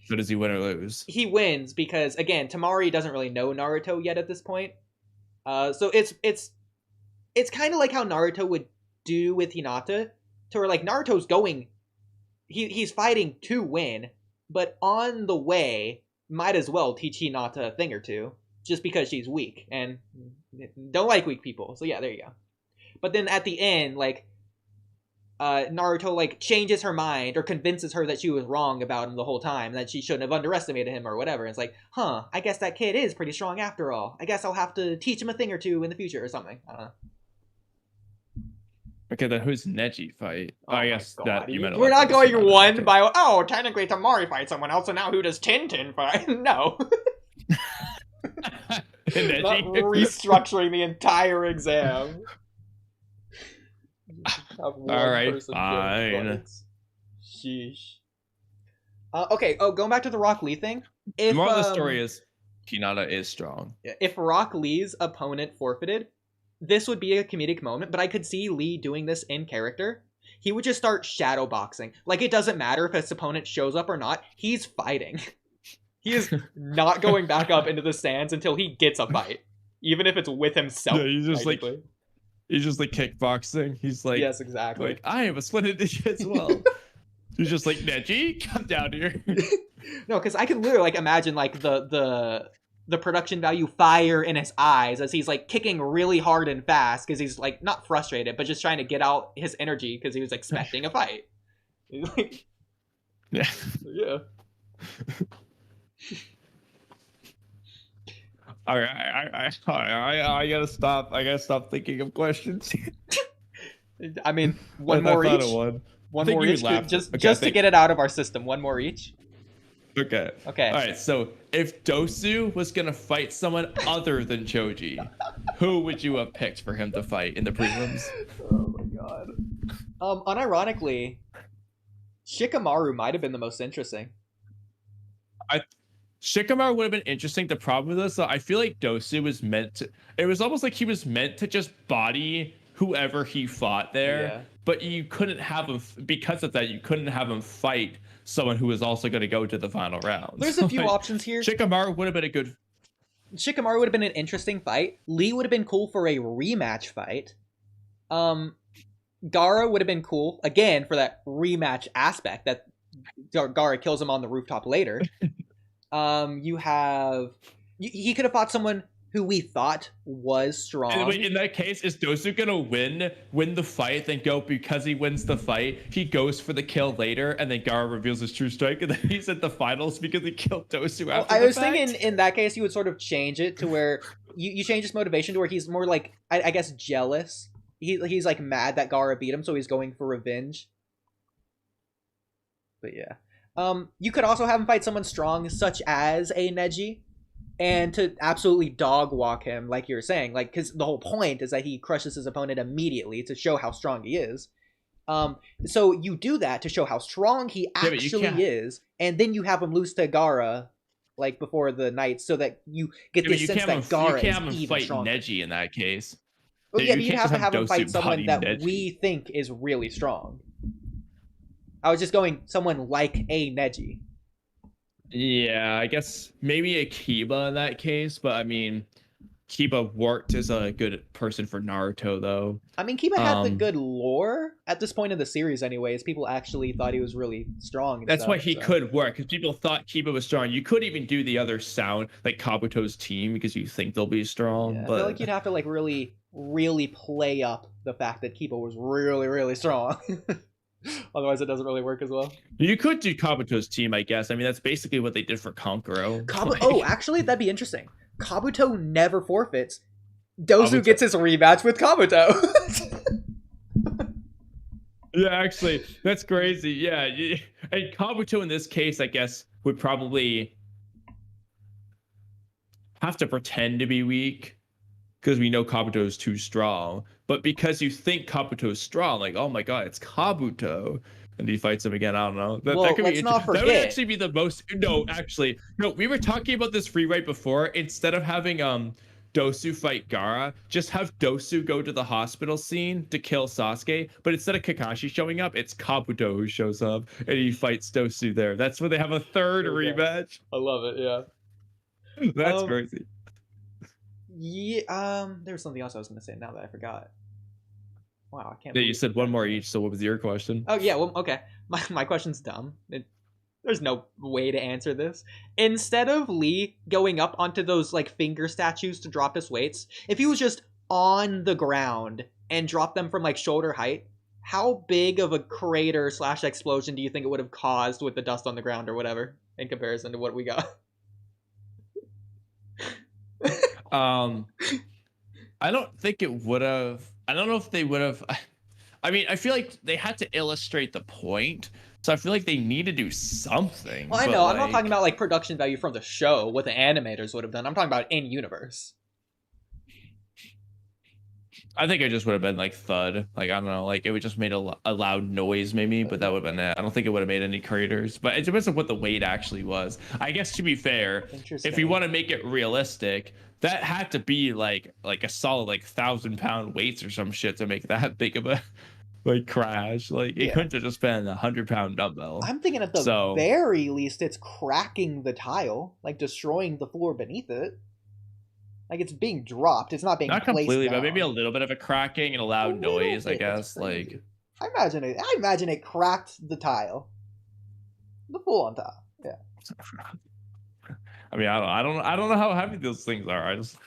So does he win or lose? He wins because, again, Tamari doesn't really know Naruto yet at this point. So it's kind of like how Naruto would do with Hinata, to where, like, Naruto's going, he's fighting to win, but on the way might as well teach Hinata a thing or two, just because she's weak and don't like weak people. So yeah, there you go. But then at the end, like, Naruto, like, changes her mind or convinces her that she was wrong about him the whole time, that she shouldn't have underestimated him or whatever. It's like, huh, I guess that kid is pretty strong after all. I guess I'll have to teach him a thing or two in the future or something. I don't know. Okay, then who's Neji fight? Oh, I guess that you meant. We're not going one by, oh, technically Tamari fights someone else, and now who does Tintin fight? No. Not restructuring the entire exam. All right, fine. Sheesh. Okay. Oh, going back to the Rock Lee thing. The moral of the story is Hinata is strong. If Rock Lee's opponent forfeited, this would be a comedic moment. But I could see Lee doing this in character. He would just start shadow boxing. Like, it doesn't matter if his opponent shows up or not. He's fighting. He is not going back up into the stands until he gets a fight, even if it's with himself. Yeah, he's just like. He's just like kickboxing. He's like, yes, exactly. Like, I have a splendid dish as well. He's just like, Neji, come down here. No, because I can literally, like, imagine, like, the production value fire in his eyes as he's, like, kicking really hard and fast because he's, like, not frustrated, but just trying to get out his energy because he was expecting a fight. He's like, yeah. Yeah. All right, I gotta stop. I gotta stop thinking of questions. I mean, one more each. One more each, just to get it out of our system. One more each. Okay. Okay. All right. So, if Dosu was gonna fight someone other than Choji, who would you have picked for him to fight in the prelims? Oh my god. Unironically, Shikamaru might have been the most interesting. Shikamaru would have been interesting. The problem with this, though, I feel like Dosu was meant to. It was almost like he was meant to just body whoever he fought there. Yeah. But you couldn't have him, because of that, you couldn't have him fight someone who was also going to go to the final round. There's a few options here. Shikamaru would have been a good. Shikamaru would have been an interesting fight. Lee would have been cool for a rematch fight. Gaara would have been cool, again, for that rematch aspect, that Gaara kills him on the rooftop later. You have... He could have fought someone who we thought was strong. In that case, is Dosu gonna win the fight, then go, because he wins the fight, he goes for the kill later, and then Gaara reveals his true strike, and then he's at the finals because he killed Dosu after I was thinking in that case, you would sort of change it to where... You change his motivation to where he's more like, I guess, jealous. He's like mad that Gaara beat him, so he's going for revenge. But yeah. You could also have him fight someone strong, such as a Neji, and to absolutely dog walk him, like you're saying, like, because the whole point is that he crushes his opponent immediately to show how strong he is. So you do that to show how strong he actually is, and then you have him lose to Gaara like before the night, so that you get I mean, this sense that you Gaara can't is have him even fight stronger. Neji in that case. Well, yeah, You but you'd can't have just to have him fight Dosu someone body that Neji. we think is really strong. I was just going someone like a Neji. Yeah, I guess maybe a Kiba in that case, but I mean, Kiba worked as a good person for Naruto, though. I mean, Kiba had the good lore at this point in the series, anyways. People actually thought he was really strong and That's stuff. why he could work, because people thought Kiba was strong. You could even do the other sound, like Kabuto's team, because you think they'll be strong. Yeah, but I feel like you'd have to like really, really play up the fact that Kiba was really, really strong. Otherwise, it doesn't really work as well. You could do Kabuto's team, I guess. I mean, that's basically what they did for Kankuro. Oh, actually, that'd be interesting. Kabuto never forfeits. Dosu gets his rematch with Kabuto. Yeah, actually, that's crazy. Yeah, and Kabuto in this case, I guess, would probably have to pretend to be weak because we know Kabuto is too strong. But because you think Kabuto is strong, like, oh my god, it's Kabuto, and he fights him again. I don't know. That could let's be not forget. That would actually be the most. No, actually, no. We were talking about this rewrite before. Instead of having Dosu fight Gaara, just have Dosu go to the hospital scene to kill Sasuke, but instead of Kakashi showing up, it's Kabuto who shows up and he fights Dosu there. That's where they have a third rematch. I love it, yeah. That's crazy. Yeah, there was something else I was going to say now that I forgot. Wow, I can't. Yeah, you said one more each, so what was your question? Oh, yeah, well, okay. My question's dumb. There's no way to answer this. Instead of Lee going up onto those like finger statues to drop his weights, if he was just on the ground and dropped them from like shoulder height, how big of a crater / explosion do you think it would have caused with the dust on the ground or whatever in comparison to what we got? I don't think it would have. I don't know if they would have. I mean, I feel like they had to illustrate the point. So I feel like they need to do something. Well, I know. I'm not talking about like production value from the show, what the animators would have done. I'm talking about in universe. I think it just would have been like thud. Like, I don't know. Like, it would just made a loud noise maybe, but that would have been it. I don't think it would have made any craters. But it depends on what the weight actually was. I guess to be fair, if you want to make it realistic, that had to be like a solid like 1,000-pound weights or some shit to make that big of a like crash. Like it couldn't have just been 100-pound dumbbell. I'm thinking at the very least it's cracking the tile, like destroying the floor beneath it. Like it's being dropped. It's not being not placed completely, down. but maybe a little bit of a cracking and a loud noise, I guess. Like I imagine it cracked the tile. The full on tile. Yeah. I mean, I don't know how heavy those things are. I just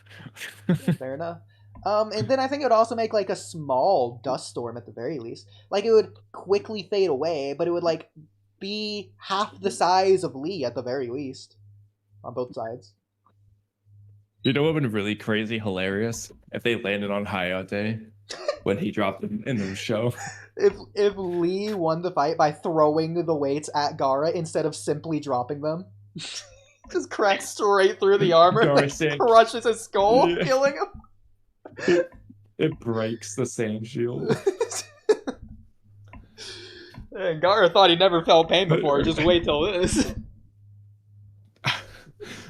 fair enough. And then I think it would also make like a small dust storm at the very least. Like it would quickly fade away, but it would like be half the size of Lee at the very least on both sides. You know what would have been really crazy hilarious if they landed on Hayate when he dropped him in the show. If Lee won the fight by throwing the weights at Gaara instead of simply dropping them. Just cracks straight through the armor and crushes his skull, killing him. It breaks the sand shield. And Gaara thought he never felt pain before. Just wait till this.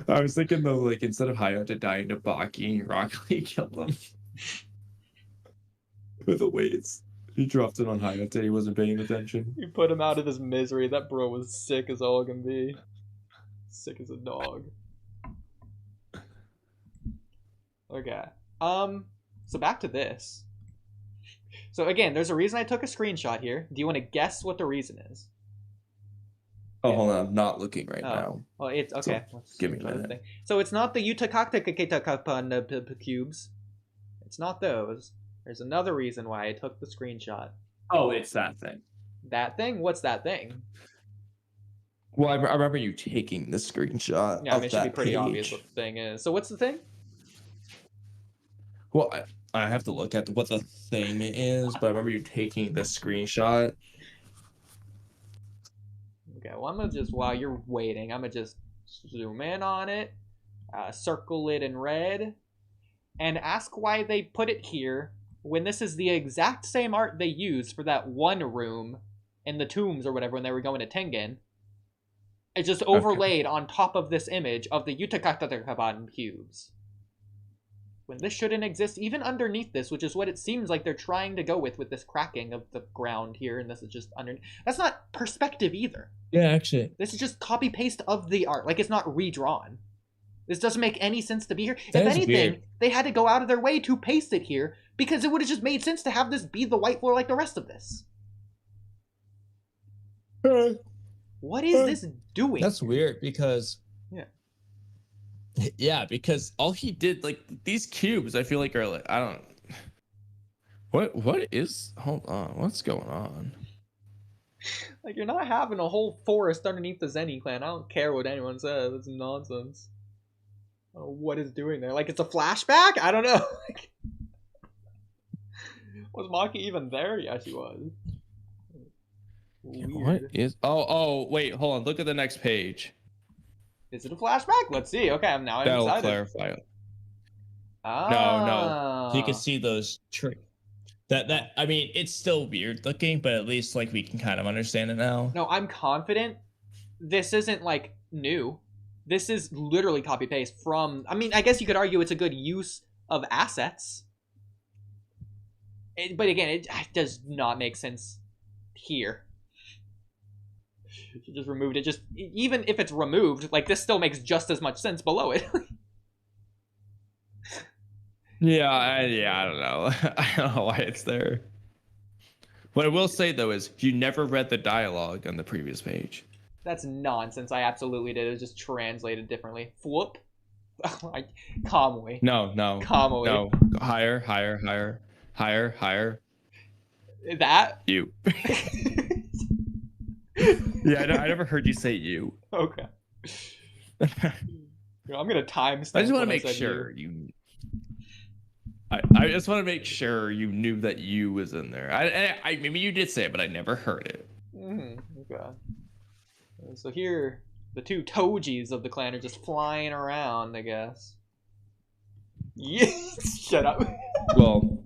I was thinking though, like instead of Hayate dying to Baki, Rock Lee killed him with the weights. He dropped it on Hayate. He wasn't paying attention. He put him out of his misery. That bro was sick as all can be. Sick as a dog. Okay. So back to this. So again, there's a reason I took a screenshot here. Do you want to guess what the reason is? Oh, hold on. I'm not looking right now. Well, it's okay. So, give me a minute. So it's not the Yutapon Cubes. It's not those. There's another reason why I took the screenshot. Oh, it's that thing. That thing? What's that thing? Well, I remember you taking the screenshot. Yeah, I mean, it should be pretty obvious what the thing is. So what's the thing? Well, I have to look at what the thing is, but I remember you taking the screenshot. Okay, well, I'm going to just, while you're waiting, I'm going to just zoom in on it, circle it in red, and ask why they put it here when this is the exact same art they used for that one room in the tombs or whatever when they were going to Tengen. It's just overlaid on top of this image of the Yutapon Cubes. When this shouldn't exist, even underneath this, which is what it seems like they're trying to go with this cracking of the ground here, and this is just underneath. That's not perspective either. Yeah, actually. This is just copy-paste of the art. Like, it's not redrawn. This doesn't make any sense to be here. That if is anything, weird. they had to go out of their way to paste it here, because it would have just made sense to have this be the white floor like the rest of this. What is this doing? That's weird because... Yeah. Yeah, because all he did, like, these cubes, I feel like are like, I don't... What is... Hold on, what's going on? Like, you're not having a whole forest underneath the Zennin clan. I don't care what anyone says. It's nonsense. I don't know what it's doing there. Like, it's a flashback? I don't know. Was Maki even there? Yeah, she was. Weird. What is... Oh, wait, hold on. Look at the next page. Is it a flashback? Let's see. Okay, I'm That'll excited. clarify it. Ah. No. You can see those tricks. That I mean, it's still weird looking, but at least like we can kind of understand it now. No, I'm confident this isn't like new. This is literally copy paste from. I mean, I guess you could argue it's a good use of assets, but again, it does not make sense here. She just removed it. Just even if it's removed, like this still makes just as much sense below it. Yeah, I don't know. I don't know why it's there. What I will say though is you never read the dialogue on the previous page. That's nonsense. I absolutely did. It was just translated differently. Whoop. Kamui. No. Kamui. No. Higher. That? You. Yeah, I never heard you say you. Okay. I'm gonna timestamp. I just want to make sure you. I just want to make sure you knew that you was in there. I maybe you did say it, but I never heard it. Okay. So here, the two Tojis of the clan are just flying around, I guess. Yes. Shut up. Well.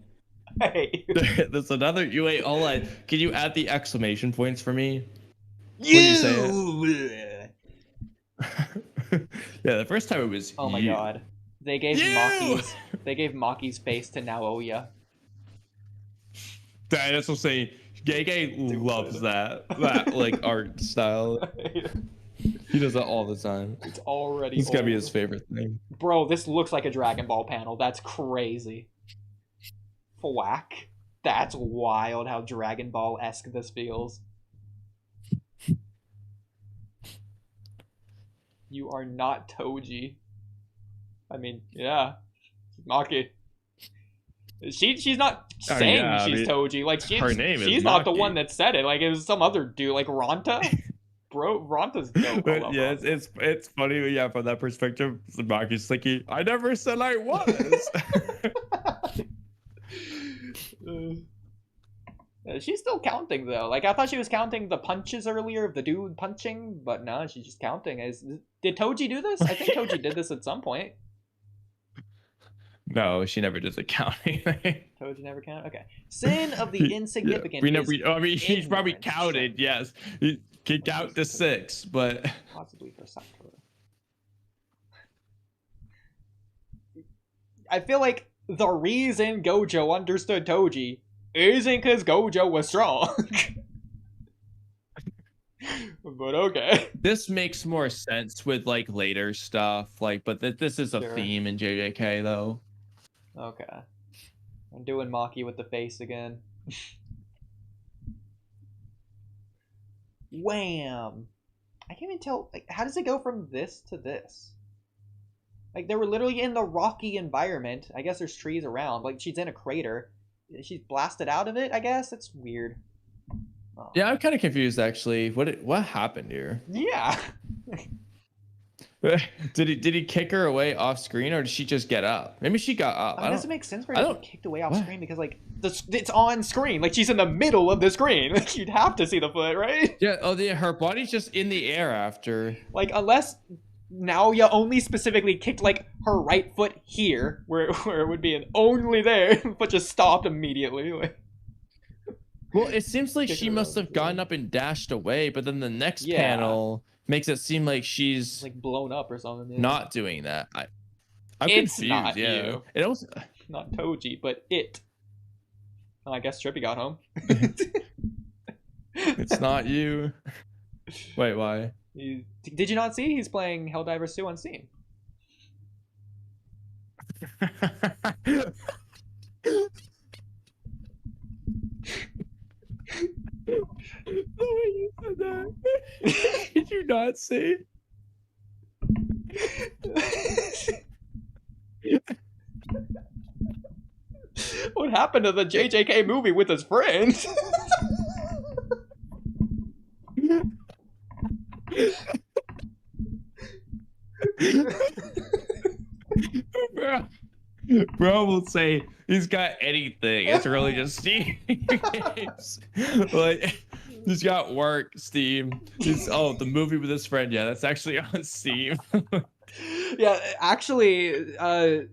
Hey. There's another. You wait. Hold on. Can you add the exclamation points for me? You say it? Yeah, the first time it was. Oh my god. They gave Maki's face to Naoya. That's what I'm saying. Gege loves that like art style. He does that all the time. It's already. It's gotta be his favorite thing. Bro, this looks like a Dragon Ball panel. That's crazy. Thwack. That's wild how Dragon Ball-esque this feels. You are not Toji. I mean, yeah. Maki. She's not saying she's Toji. Like she's not the one that said it. Like it was some other dude, like Ronta. Bro, Ronta's dope. But yeah, it's funny. Yeah, from that perspective, Maki's like, I never said I was. She's still counting though. Like I thought she was counting the punches earlier of the dude punching, but no, she's just counting. Did Toji do this? I think Toji did this at some point. No, she never does a counting. Toji never counted. Okay. Sin of the insignificant. Yeah. I mean, he's probably counted. Yes, he can count to 6, but possibly for Sakura. I feel like the reason Gojo understood Toji isn't because Gojo was strong. But okay. This makes more sense with like later stuff. Like, but this is a theme in JJK though. Okay. I'm doing Maki with the face again. Wham! I can't even tell. Like, how does it go from this to this? Like, they were literally in the rocky environment. I guess there's trees around. Like, she's in a crater. She's blasted out of it, I guess? It's weird. Oh. Yeah, I'm kind of confused, actually. What happened here? Yeah. Did he kick her away off screen, or did she just get up? Maybe she got up. It doesn't make sense for her to get kicked away off screen because, like, it's on screen. Like, she's in the middle of the screen. Like, you'd have to see the foot, right? Yeah, her body's just in the air after. Like, unless Naoya only specifically kicked, like, her right foot here, where it would be an only there, but just stopped immediately. Like, well, it seems like she must have gotten up and dashed away, but then the next panel, makes it seem like she's like blown up or something. Yeah. not doing that. I'm It's confused. not Yeah, you. it also Not Toji, but it. Oh, I guess Trippy got home. it's not you. Wait, why? Did you not see? He's playing Helldivers 2 on Steam. The way you said that. Did you not see? What happened to the JJK movie with his friends? Bro will say he's got anything. It's really just Steam games. Like he's got work, Steam. The movie with his friend. Yeah, that's actually on Steam. Yeah, actually,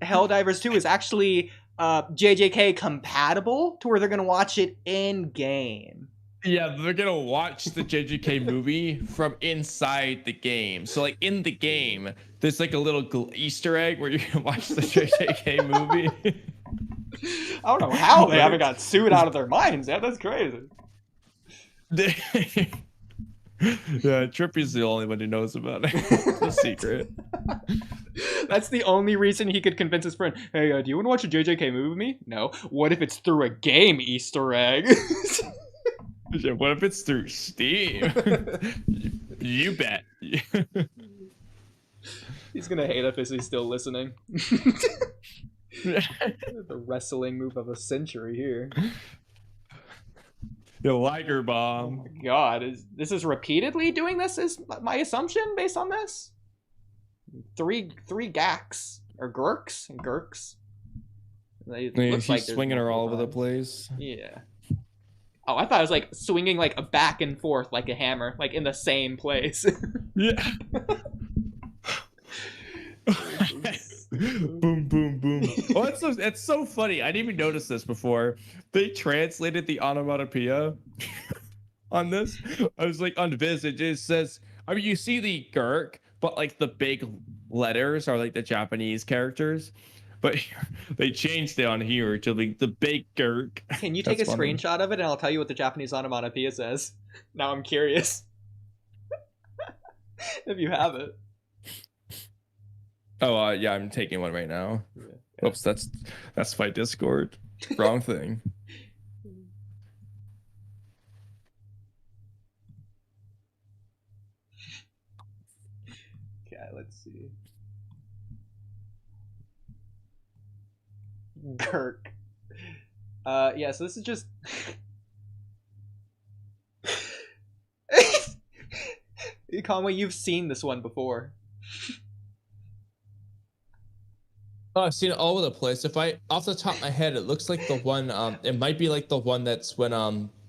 Helldivers 2 is actually JJK compatible to where they're gonna watch it in game. Yeah, they're gonna watch the JJK movie from inside the game. So like in the game, there's like a little Easter egg where you can watch the JJK movie. I don't know how they haven't got sued out of their minds. Yeah, that's crazy. Yeah, Trippy's the only one who knows about it. It's a secret. That's the only reason he could convince his friend, hey, do you want to watch a JJK movie with me? No. What if it's through a game Easter egg? What if it's through Steam? You bet. He's gonna hate us if he's still listening. The wrestling move of a century here. The Liger Bomb. Oh my god, this is repeatedly doing this? Is my assumption based on this? Three gaks or gurks. He's like swinging her all over the place. Yeah. Oh, I thought it was like swinging like a back and forth like a hammer, like in the same place. Yeah. Boom, boom, boom. Oh, it's so funny. I didn't even notice this before. They translated the onomatopoeia on this. I was like, on Viz, it just says, I mean, you see the gurk, but like the big letters are like the Japanese characters. But they changed it on here to like the big gurk. Can you take a screenshot of it and I'll tell you what the Japanese onomatopoeia says? Now I'm curious. If you have it. Oh, yeah, I'm taking one right now. Yeah. Oops, that's my Discord. Wrong thing. Okay, let's see. Kirk. Yeah, so this is just Kamui, you've seen this one before. Oh, I've seen it all over the place. If I off the top of my head, it looks like the one it might be like the one that's when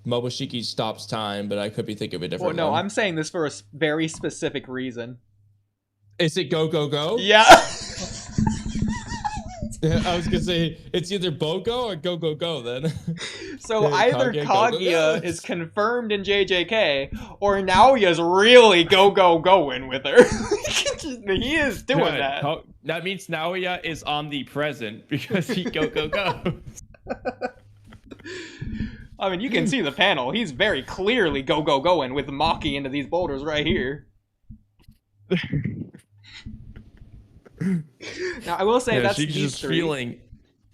Momoshiki stops time, but I could be thinking of a different no, one. I'm saying this for a very specific reason. Is it Go Go Go? Yeah. I was gonna say it's either Bogo or Go Go Go then. So either Kaguya is confirmed in JJK, or Naoya's really going with her. He is doing that. That means Naoya is omnipresent because he Go Go Goes. I mean, you can see the panel. He's very clearly going with Maki into these boulders right here. Now, I will say that's these just three. Feeling.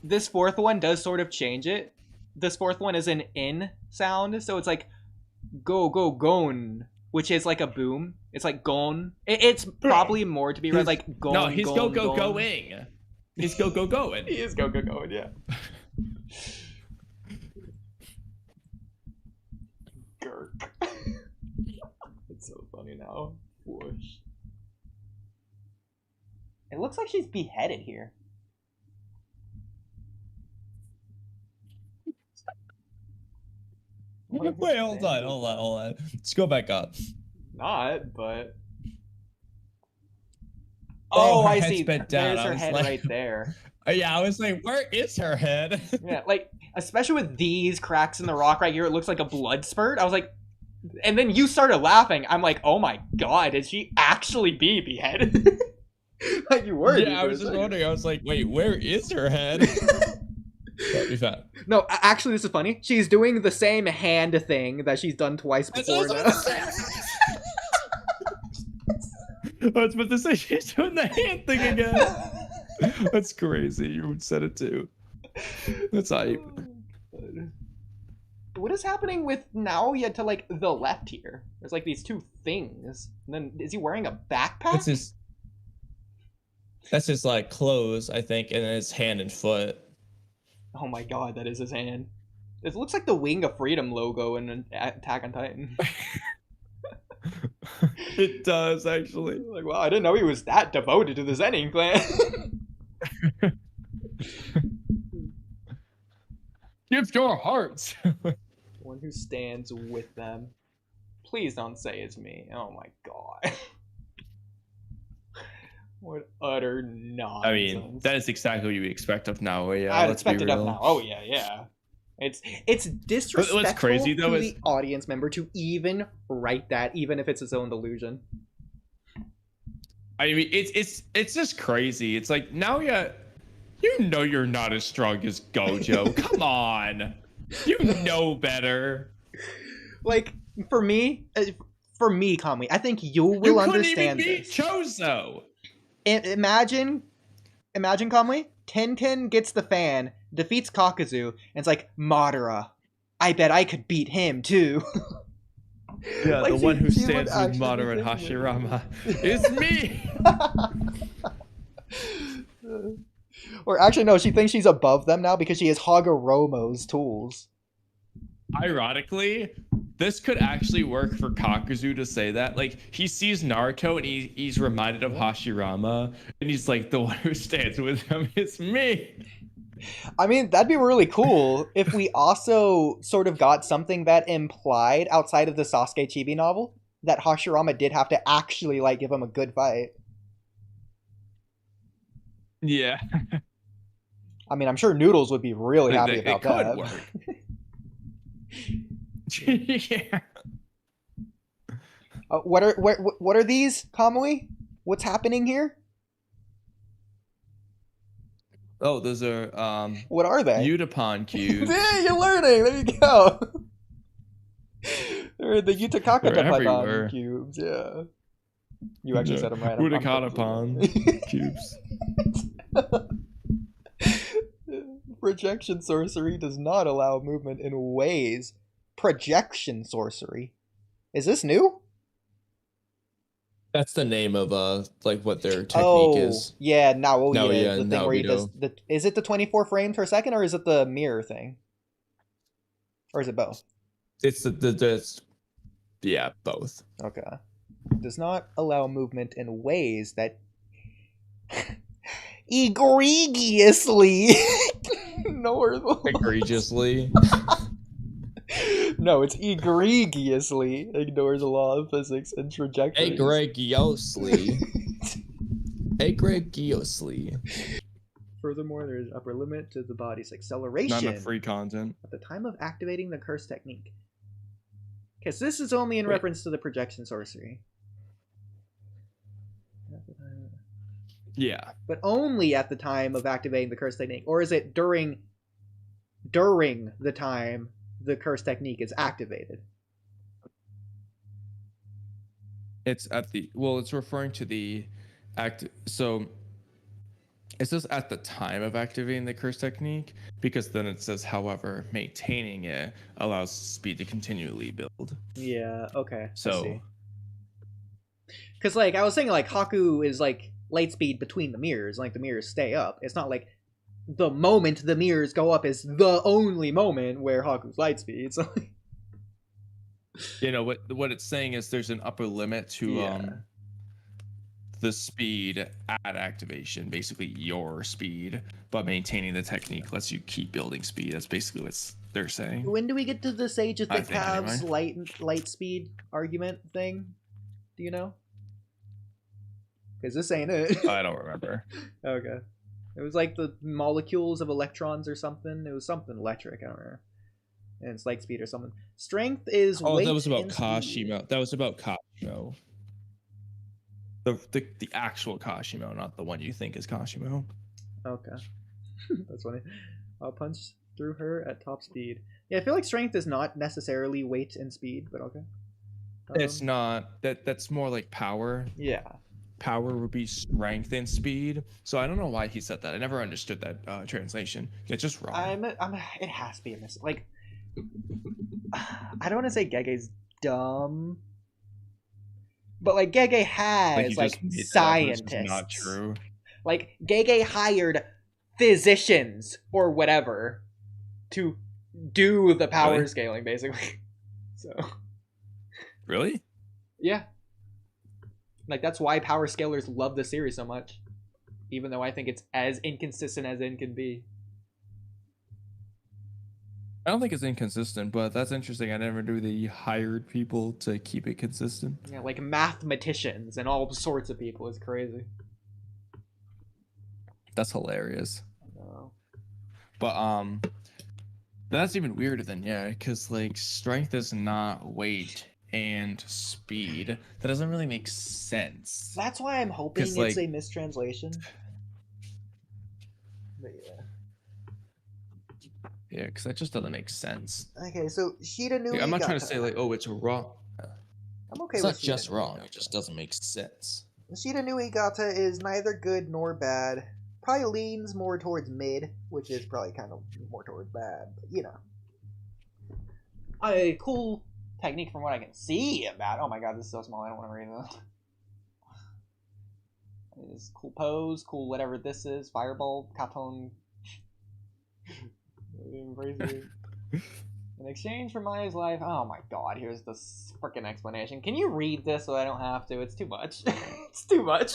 This fourth one does sort of change it. This fourth one is an in sound, so it's like gon, which is like a boom. It's like gon. It's probably more to be read like gon. No, he's going. He's going. He is going, yeah. Gurk. It's so funny now. Whoosh. It looks like she's beheaded here. Wait, hold on. Let's go back up. Not, but... Oh, I see. There's her head right there. Yeah, I was like, where is her head? Yeah, like, especially with these cracks in the rock right here, it looks like a blood spurt. I was like, And then you started laughing. I'm like, oh my god, did she actually be beheaded? Like you were. Yeah, I was just wondering. I was like, wait, where is her head? But we found. No, actually, this is funny. She's doing the same hand thing that she's done twice before now. I was about to say she's doing the hand thing again. That's crazy. You said it too. That's hype. What is happening with Naoya to like the left here? There's like these two things. And then is he wearing a backpack? That's his like clothes, I think, and then his hand and foot. Oh my god, that is his hand. It looks like the Wing of Freedom logo in Attack on Titan. It does, actually. Like, wow, I didn't know he was that devoted to the Zennin clan. Give your hearts. One who stands with them. Please don't say it's me. Oh my god. What utter nonsense. I mean, that is exactly what you expect of Naoya. I'd expect it of now. Oh yeah. It's disrespectful what's crazy, though, to is the audience member to even write that, even if it's his own delusion. I mean, it's just crazy. It's like, Naoya, you know you're not as strong as Gojo. Come on. You know better. Like, for me, Kamui, I think you will understand this. You couldn't even beat Chozo. Imagine, Kamui, Tenten gets the fan, defeats Kakuzu, and it's like, Madara, I bet I could beat him too. Yeah, like, the one who stands with Madara and Hashirama is me. Or actually, no, she thinks she's above them now because she has Hagoromo's tools. Ironically, this could actually work for Kakuzu to say that. Like, he sees Naruto and he's reminded of Hashirama, and he's like, the one who stands with him is me. I mean, that'd be really cool if we also sort of got something that implied, outside of the Sasuke Chibi novel, that Hashirama did have to actually, like, give him a good fight. Yeah. I mean, I'm sure Noodles would be really happy about that. It could work. Yeah. What are these, Kamui? What's happening here? Oh, those are what are they? Yutapon Cubes. Yeah, you're learning. There you go. They're the Yutapon Cubes. Yeah. You actually said them right. Yutapon Cubes. Projection sorcery does not allow movement in ways. Projection sorcery. Is this new? That's the name of like what their technique is. Yeah, Naoya, the thing where he does the. Is it the 24 frames per second, or is it the mirror thing? Or is it both? It's the yeah, both. Okay. Does not allow movement in ways that egregiously egregiously. No, it's egregiously ignores the law of physics and trajectories. Egregiously. Furthermore, there is an upper limit to the body's acceleration. Not enough free content. At the time of activating the curse technique. Because this is only in reference to the projection sorcery. Yeah. But only at the time of activating the curse technique. Or is it during the time the curse technique is activated? It's at the, well, it's referring to the so it says at the time of activating the curse technique, because then it says, however, maintaining it allows speed to continually build. Yeah, okay. So, because like I was saying, like Haku is like light speed between the mirrors, like the mirrors stay up. It's not like the moment the mirrors go up is the only moment where Haku's light speed. So, you know what it's saying is there's an upper limit to the speed at activation, basically your speed, but maintaining the technique lets you keep building speed. That's basically what they're saying. When do we get to the Sage of Thick Halves light speed argument thing? Do you know? Because this ain't it. I don't remember. Okay. It was like the molecules of electrons or something. It was something electric. I don't remember. and it's like speed or something. Strength is Oh, weight that was about and speed. Kashimo. That was about Kashimo. The actual Kashimo, not the one you think is Kashimo. Okay. That's funny. I'll punch through her at top speed. Yeah, I feel like strength is not necessarily weight and speed, but okay. It's not. That's more like power. Yeah. Power would be strength and speed. So I don't know why he said that. I never understood that translation. It's just wrong. It has to be a mistake. Like, I don't want to say Gege's dumb, but like Gege has like scientists. Not true. Like Gege hired physicians or whatever to do the power scaling, basically. So. Really? Yeah. Like, that's why power scalers love the series so much. Even though I think it's as inconsistent as it can be. I don't think it's inconsistent, but that's interesting. I never knew they hired people to keep it consistent. Yeah, like mathematicians and all sorts of people. It's crazy. That's hilarious. I know. But that's even weirder than because like strength is not weight and speed. That doesn't really make sense. That's why I'm hoping it's like, a mistranslation. But yeah. Yeah, because that just doesn't make sense. Okay, so Shida Nui. I'm not trying to say like, oh, it's wrong. I'm okay it's with not just wrong. It just doesn't make sense. Shida Nui Gata is neither good nor bad. Probably leans more towards mid, which is probably kind of more towards bad. But, you know. A cool technique from what I can see about. Oh my god, this is so small. I don't want to read that. Is cool pose, cool whatever this is. Fireball, Katon. In exchange for Maya's life. Oh my god, here's the freaking explanation. Can you read this so I don't have to? It's too much. It's too much.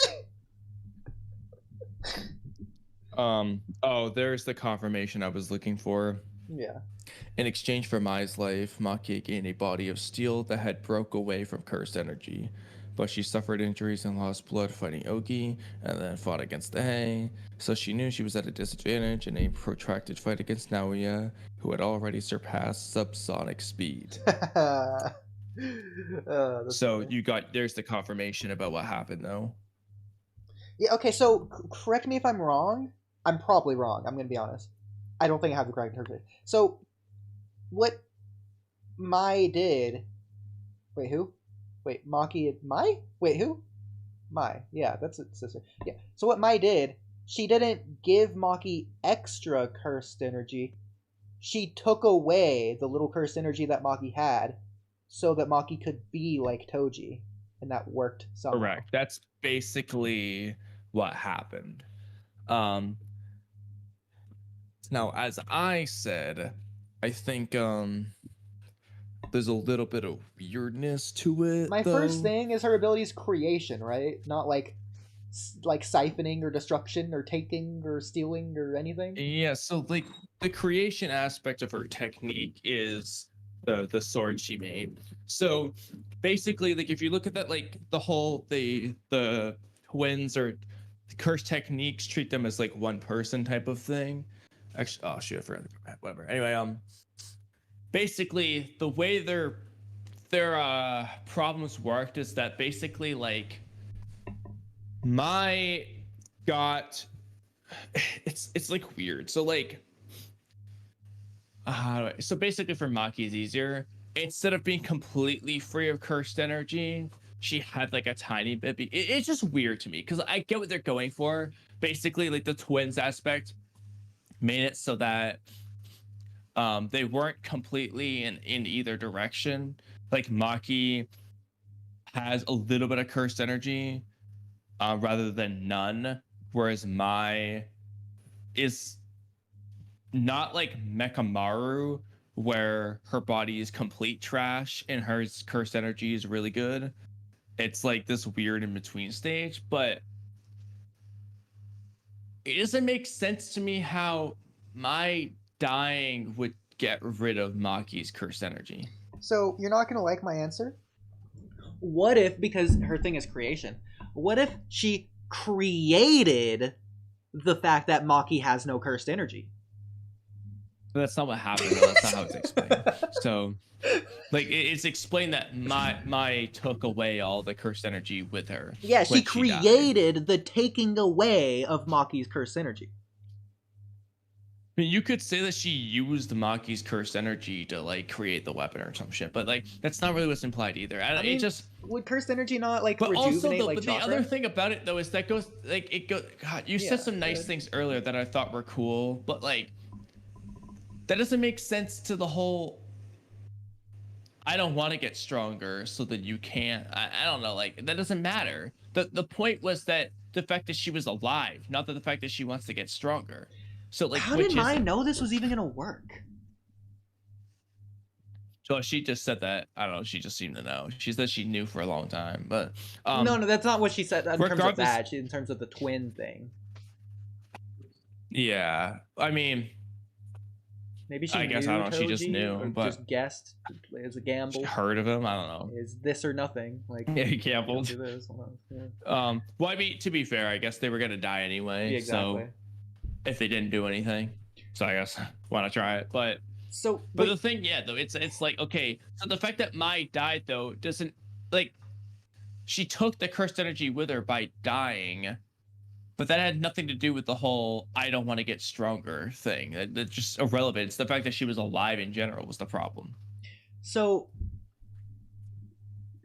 Oh, there's the confirmation I was looking for. Yeah. In exchange for Mai's life, Maki gained a body of steel that had broke away from cursed energy. But she suffered injuries and lost blood fighting Oodie, and then fought against the Hay. So she knew she was at a disadvantage in a protracted fight against Naoya, who had already surpassed subsonic speed. So funny. There's the confirmation about what happened, though. Yeah, okay, so correct me if I'm wrong. I'm probably wrong, I'm going to be honest. I don't think I have the correct interpretation. So, what Mai did... Wait, who? Wait, Maki... Mai? Wait, who? Mai. Yeah, that's a sister. Yeah. So what Mai did, she didn't give Maki extra cursed energy. She took away the little cursed energy that Maki had so that Maki could be like Toji. And that worked somehow. Correct. That's basically what happened. Now, as I said, I think there's a little bit of weirdness to it. My first thing is her ability's creation, right? Not like siphoning or destruction or taking or stealing or anything. Yeah, so like the creation aspect of her technique is the sword she made. So basically, like if you look at that, like the twins or cursed techniques treat them as like one person type of thing. Actually, oh shoot, I forgot. Whatever. Anyway, basically the way their problems worked is that basically like it's like weird. So like so basically for Maki is easier. Instead of being completely free of cursed energy, she had like a tiny bit. It's just weird to me because I get what they're going for. Basically, like the twins aspect made it so that they weren't completely in either direction. Like Maki has a little bit of cursed energy rather than none, whereas Mai is not like Mekamaru, where her body is complete trash and her cursed energy is really good. It's like this weird in between stage, but it doesn't make sense to me how my dying would get rid of Maki's cursed energy. So you're not gonna like my answer? What if, because her thing is creation, what if she created the fact that Maki has no cursed energy? But that's not what happened. Though. That's not how it's explained. So, like, it's explained that Mai took away all the cursed energy with her. Yeah, she when she died. created the taking away of Maki's cursed energy. I mean, you could say that she used Maki's cursed energy to like create the weapon or some shit, but like that's not really what's implied either. I mean, it just would cursed energy not like but rejuvenate also like but chakra? the other thing about it though is that goes like it goes. God, you said some nice things earlier that I thought were cool, but like that doesn't make sense to the whole. I don't want to get stronger so that you can't. I don't know. Like that doesn't matter. The point was that the fact that she was alive, not that the fact that she wants to get stronger. So like, how did Mai know this was even gonna work? So she just said that. I don't know. She just seemed to know. She said she knew for a long time, but no, that's not what she said in terms of that. In terms of the twin thing. Yeah, I mean, maybe she. I guess I don't know. She just knew, but just guessed as a gamble. Heard of him? I don't know. Is this or nothing? Like yeah, he gambled. Do this. Yeah. Well, I mean, to be fair, I guess they were gonna die anyway. Yeah, exactly. So if they didn't do anything, so I guess why not try it? But the thing, yeah, though, it's like okay. So the fact that Mai died though doesn't like she took the cursed energy with her by dying. But that had nothing to do with the whole I don't want to get stronger thing. That's just irrelevant. It's the fact that she was alive in general was the problem. So,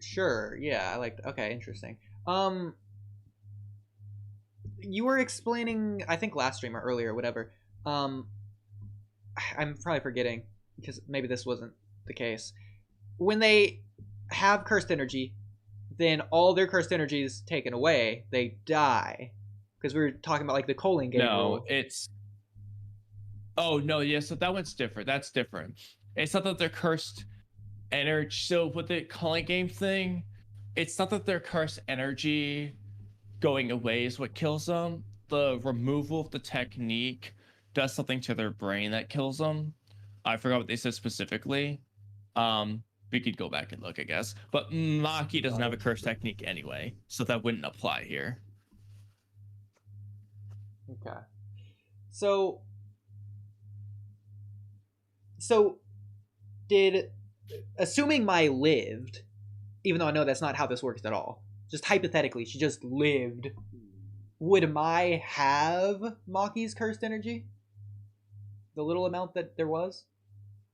sure, yeah, okay, interesting. You were explaining, I think last stream or earlier, whatever. I'm probably forgetting because maybe this wasn't the case. When they have cursed energy, then all their cursed energy is taken away. They die. Because we were talking about like the Culling game. No, it's. Oh no, yeah. So that one's different. That's different. It's not that they're cursed energy. So with the Culling game thing, it's not that their cursed energy going away is what kills them. The removal of the technique does something to their brain that kills them. I forgot what they said specifically. We could go back and look, I guess. But Maki doesn't have a cursed technique anyway, so that wouldn't apply here. Okay. So did, assuming Mai lived, even though I know that's not how this works at all, just hypothetically, she just lived, would Mai have Maki's cursed energy? The little amount that there was?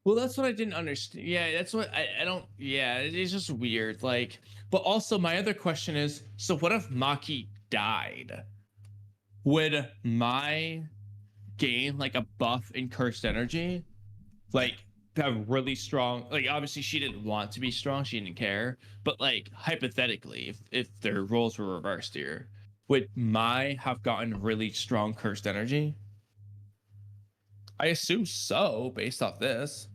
Well, that's what I didn't understand. Yeah, that's what I don't. Yeah, it's just weird. Like, but also my other question is, so what if Maki died? Would Mai gain like a buff in cursed energy? Like have really strong, like obviously she didn't want to be strong, she didn't care. But like hypothetically, if their roles were reversed here, would Mai have gotten really strong cursed energy? I assume so, based off this.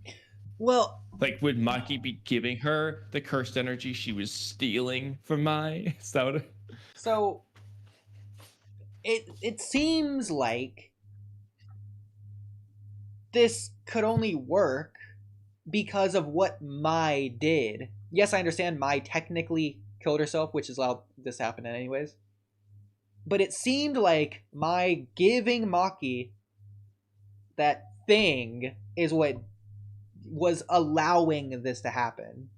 Well, like would Maki be giving her the cursed energy she was stealing from Mai? Is that what so it seems like this could only work because of what Mai did. Yes, I understand Mai technically killed herself, which is allowed this happened anyways. But it seemed like Mai giving Maki that thing is what was allowing this to happen.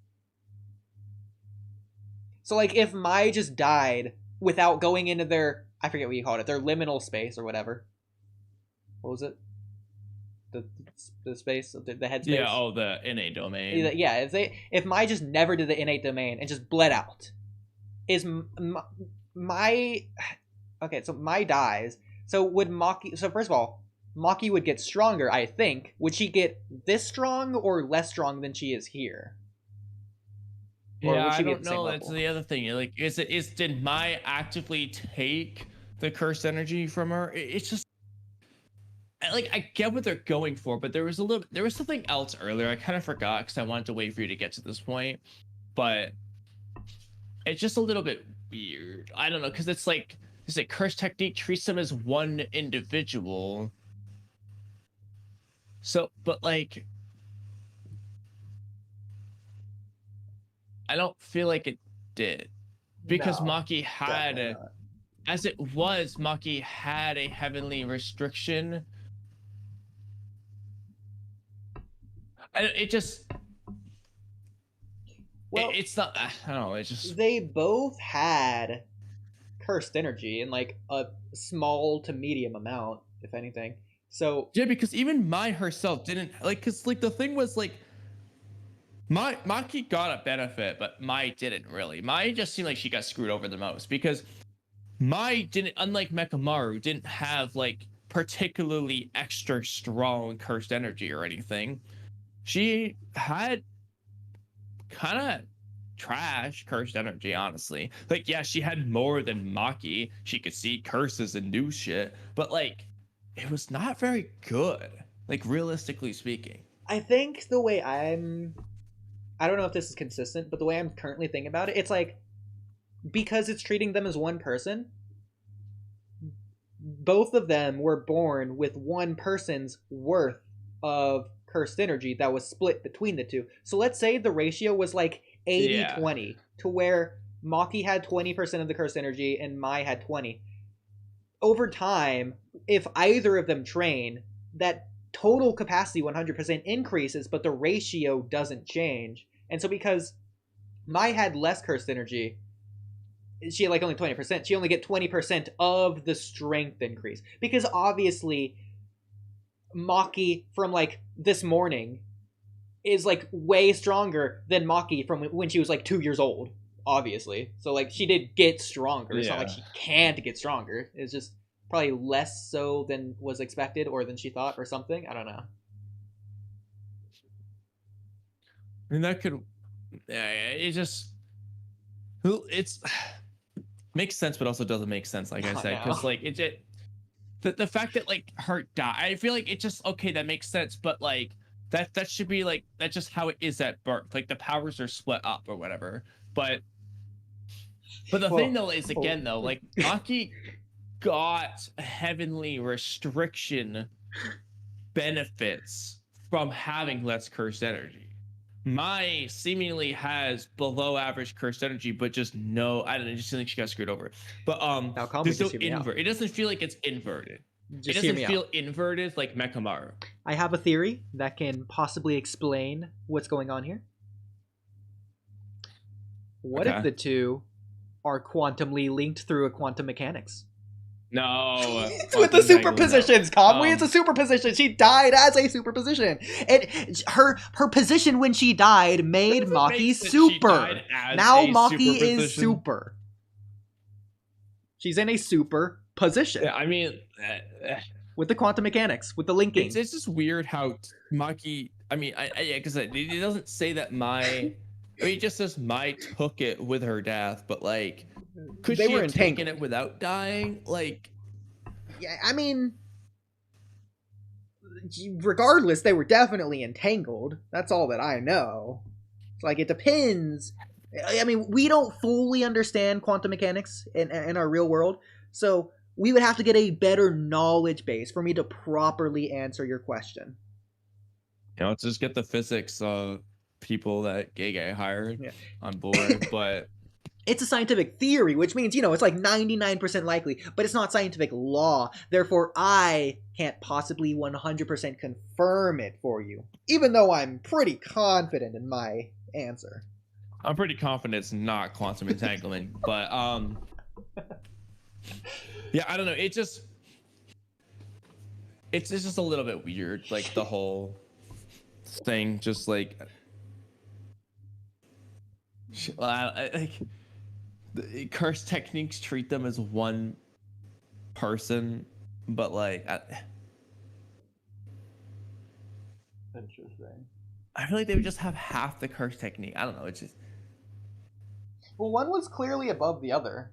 So like if Mai just died without going into their, I forget what you called it, their liminal space or whatever. What was it? The space, the head space. Yeah, oh, the innate domain. Yeah, if Mai just never did the innate domain and just bled out, is Mai, okay, so Mai dies. So would Maki, so first of all, Maki would get stronger, I think. Would she get this strong or less strong than she is here? Or yeah, I don't know. That's the other thing. Like, did Mai actively take the cursed energy from her? It's just like I get what they're going for, but there was something else earlier. I kind of forgot because I wanted to wait for you to get to this point, but it's just a little bit weird. I don't know because it's like cursed technique treats them as one individual. So, but like, I don't feel like it did because Maki had, as it was, Maki had a heavenly restriction It just. Well, It's not. I don't know. It's just. they both had cursed energy in like a small to medium amount, if anything. So Yeah, because even Mai herself didn't like. Because like the thing was like. Maki got a benefit, but Mai didn't really. Mai just seemed like she got screwed over the most because Mai didn't, unlike Mekamaru, didn't have like particularly extra strong cursed energy or anything. She had kind of trash cursed energy, honestly. Like, yeah, she had more than Maki. She could see curses and do shit, but like, it was not very good. Like, realistically speaking. I think the way I don't know if this is consistent, but the way I'm currently thinking about it, it's like because it's treating them as one person, both of them were born with one person's worth of cursed energy that was split between the two. So let's say the ratio was like 80-20, to where Maki had 20% of the cursed energy and Mai had 20. Over time, if either of them train, that total capacity 100% increases, but the ratio doesn't change. And so because Mai had less cursed energy, she had like only 20%, she only get 20% of the strength increase. Because obviously Maki from like this morning is like way stronger than Maki from when she was like 2 years old, obviously. So like she did get stronger. It's not like she can't get stronger. It's just probably less so than was expected or than she thought or something. I don't know. I mean, that could. It just. It's makes sense, but also doesn't make sense. Like I said, because like it the fact that like her die, I feel like it just okay. That makes sense, but like that should be like that's just how it is at birth. Like the powers are split up or whatever. But the thing though is again though, like Maki got heavenly restriction benefits from having less cursed energy. Mai seemingly has below average cursed energy, but just no, I don't know, just think she got screwed over. But now there's no invert. It doesn't feel like it's inverted. It doesn't feel inverted like Mekamaru. I have a theory that can possibly explain what's going on here. What if the two are quantumly linked through a quantum mechanics? No. With the superpositions. Kamui is a superposition. She died as a superposition. And her position when she died made Maki super. Now Maki is super. She's in a super position. Yeah, I mean... with the quantum mechanics, with the linking. It's just weird how Maki... I mean, because it doesn't say that Mai... I mean, it just says Mai took it with her death, but like... Could she have taken it without dying? Like, yeah, I mean, regardless, they were definitely entangled. That's all that I know. It's like, it depends. I mean, we don't fully understand quantum mechanics in our real world, so we would have to get a better knowledge base for me to properly answer your question. You know, let's just get the physics people that Gege hired on board, but... It's a scientific theory, which means, you know, it's like 99% likely, but it's not scientific law. Therefore, I can't possibly 100% confirm it for you, even though I'm pretty confident in my answer. I'm pretty confident it's not quantum entanglement, but, yeah, I don't know. It's just a little bit weird, like, the whole thing, just like... like... Curse techniques treat them as one person, but like interesting. I feel like they would just have half the curse technique. I don't know. It's just well, one was clearly above the other,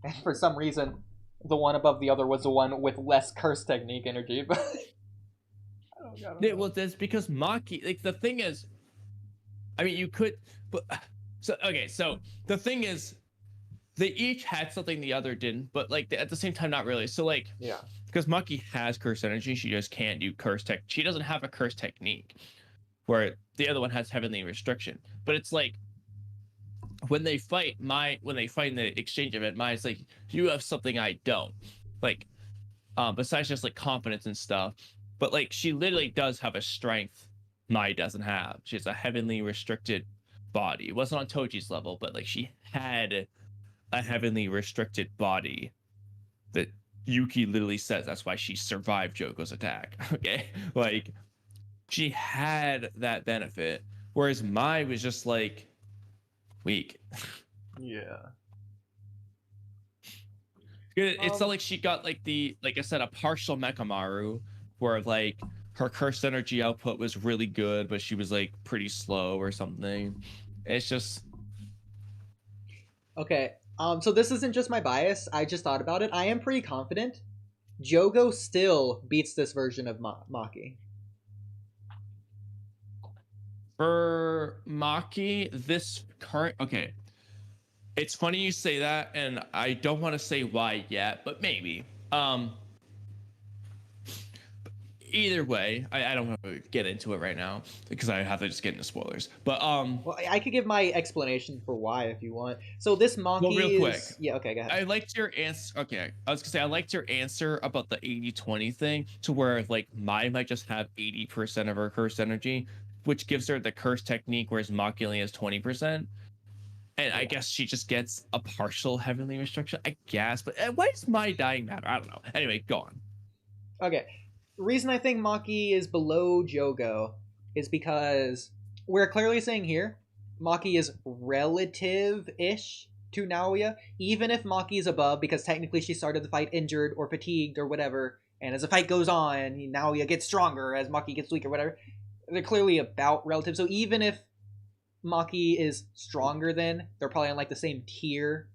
and for some reason, the one above the other was the one with less curse technique energy. But I don't know. Well, that's because Maki. Like the thing is, I mean, you could, but so okay. So the thing is. They each had something the other didn't, but like at the same time, not really. So like, yeah, because Maki has curse energy, she just can't do curse tech. She doesn't have a curse technique, where the other one has heavenly restriction. But it's like when they fight, when they fight in the exchange event, Mai's like, you have something I don't. Like, besides just like confidence and stuff. But like she literally does have a strength Mai doesn't have. She has a heavenly restricted body. It wasn't on Toji's level, but like she had a heavenly restricted body that Yuki literally says that's why she survived Jogo's attack. Okay. Like she had that benefit. Whereas Mai was just like weak. Yeah. It's not like she got like like I said, a partial Mechamaru where like her cursed energy output was really good, but she was like pretty slow or something. It's just Okay. So this isn't just my bias. I just thought about it. I am pretty confident Jogo still beats this version of Maki. for Maki, this current okay. It's funny you say that, and I don't want to say why yet, but maybe. Either way, I don't want to get into it right now because I have to just get into spoilers. But well, I could give my explanation for why if you want. So this Maki well, real quick. Yeah, okay, go ahead. I liked your answer. Okay, I was gonna say I liked your answer about the 80-20 thing, to where like Mai might just have 80% of her cursed energy, which gives her the curse technique, whereas Maki only has 20%. And I guess she just gets a partial heavenly restriction, I guess. But why does Mai dying matter? I don't know. Anyway, go on. Okay. The reason I think Maki is below Jogo is because we're clearly saying here Maki is relative-ish to Naoya, even if Maki is above, because technically she started the fight injured or fatigued or whatever, and as the fight goes on, Naoya gets stronger as Maki gets weaker, whatever. They're clearly about relative. So even if Maki is stronger than, they're probably on like the same tier.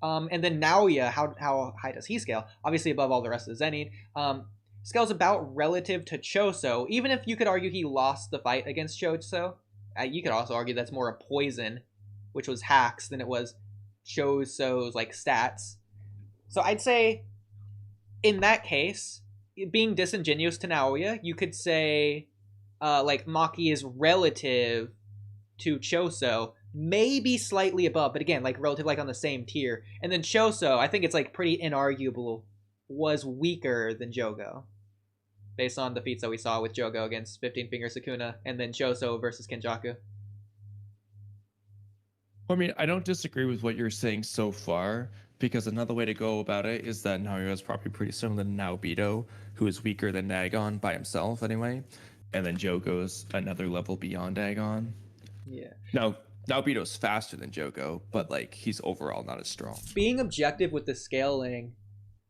And then Naoya, how high does he scale? Obviously above all the rest of the Zennin. Scales about relative to Choso, even if you could argue he lost the fight against Choso. You could also argue that's more a poison, which was hacks, than it was Choso's like stats. So I'd say in that case, being disingenuous to Naoya, you could say like Maki is relative to Choso, maybe slightly above, but again, like relative, like on the same tier. And then Choso, I think it's like pretty inarguable, was weaker than Jogo, based on the feats that we saw with Jogo against 15 Finger Sukuna, and then Choso versus Kenjaku. I mean, I don't disagree with what you're saying so far, because another way to go about it is that Naoya is probably pretty similar to Naobito, who is weaker than Nagon by himself anyway, and then Jogo's another level beyond Nagon. Yeah. Now, Naobito's faster than Jogo, but like he's overall not as strong. Being objective with the scaling,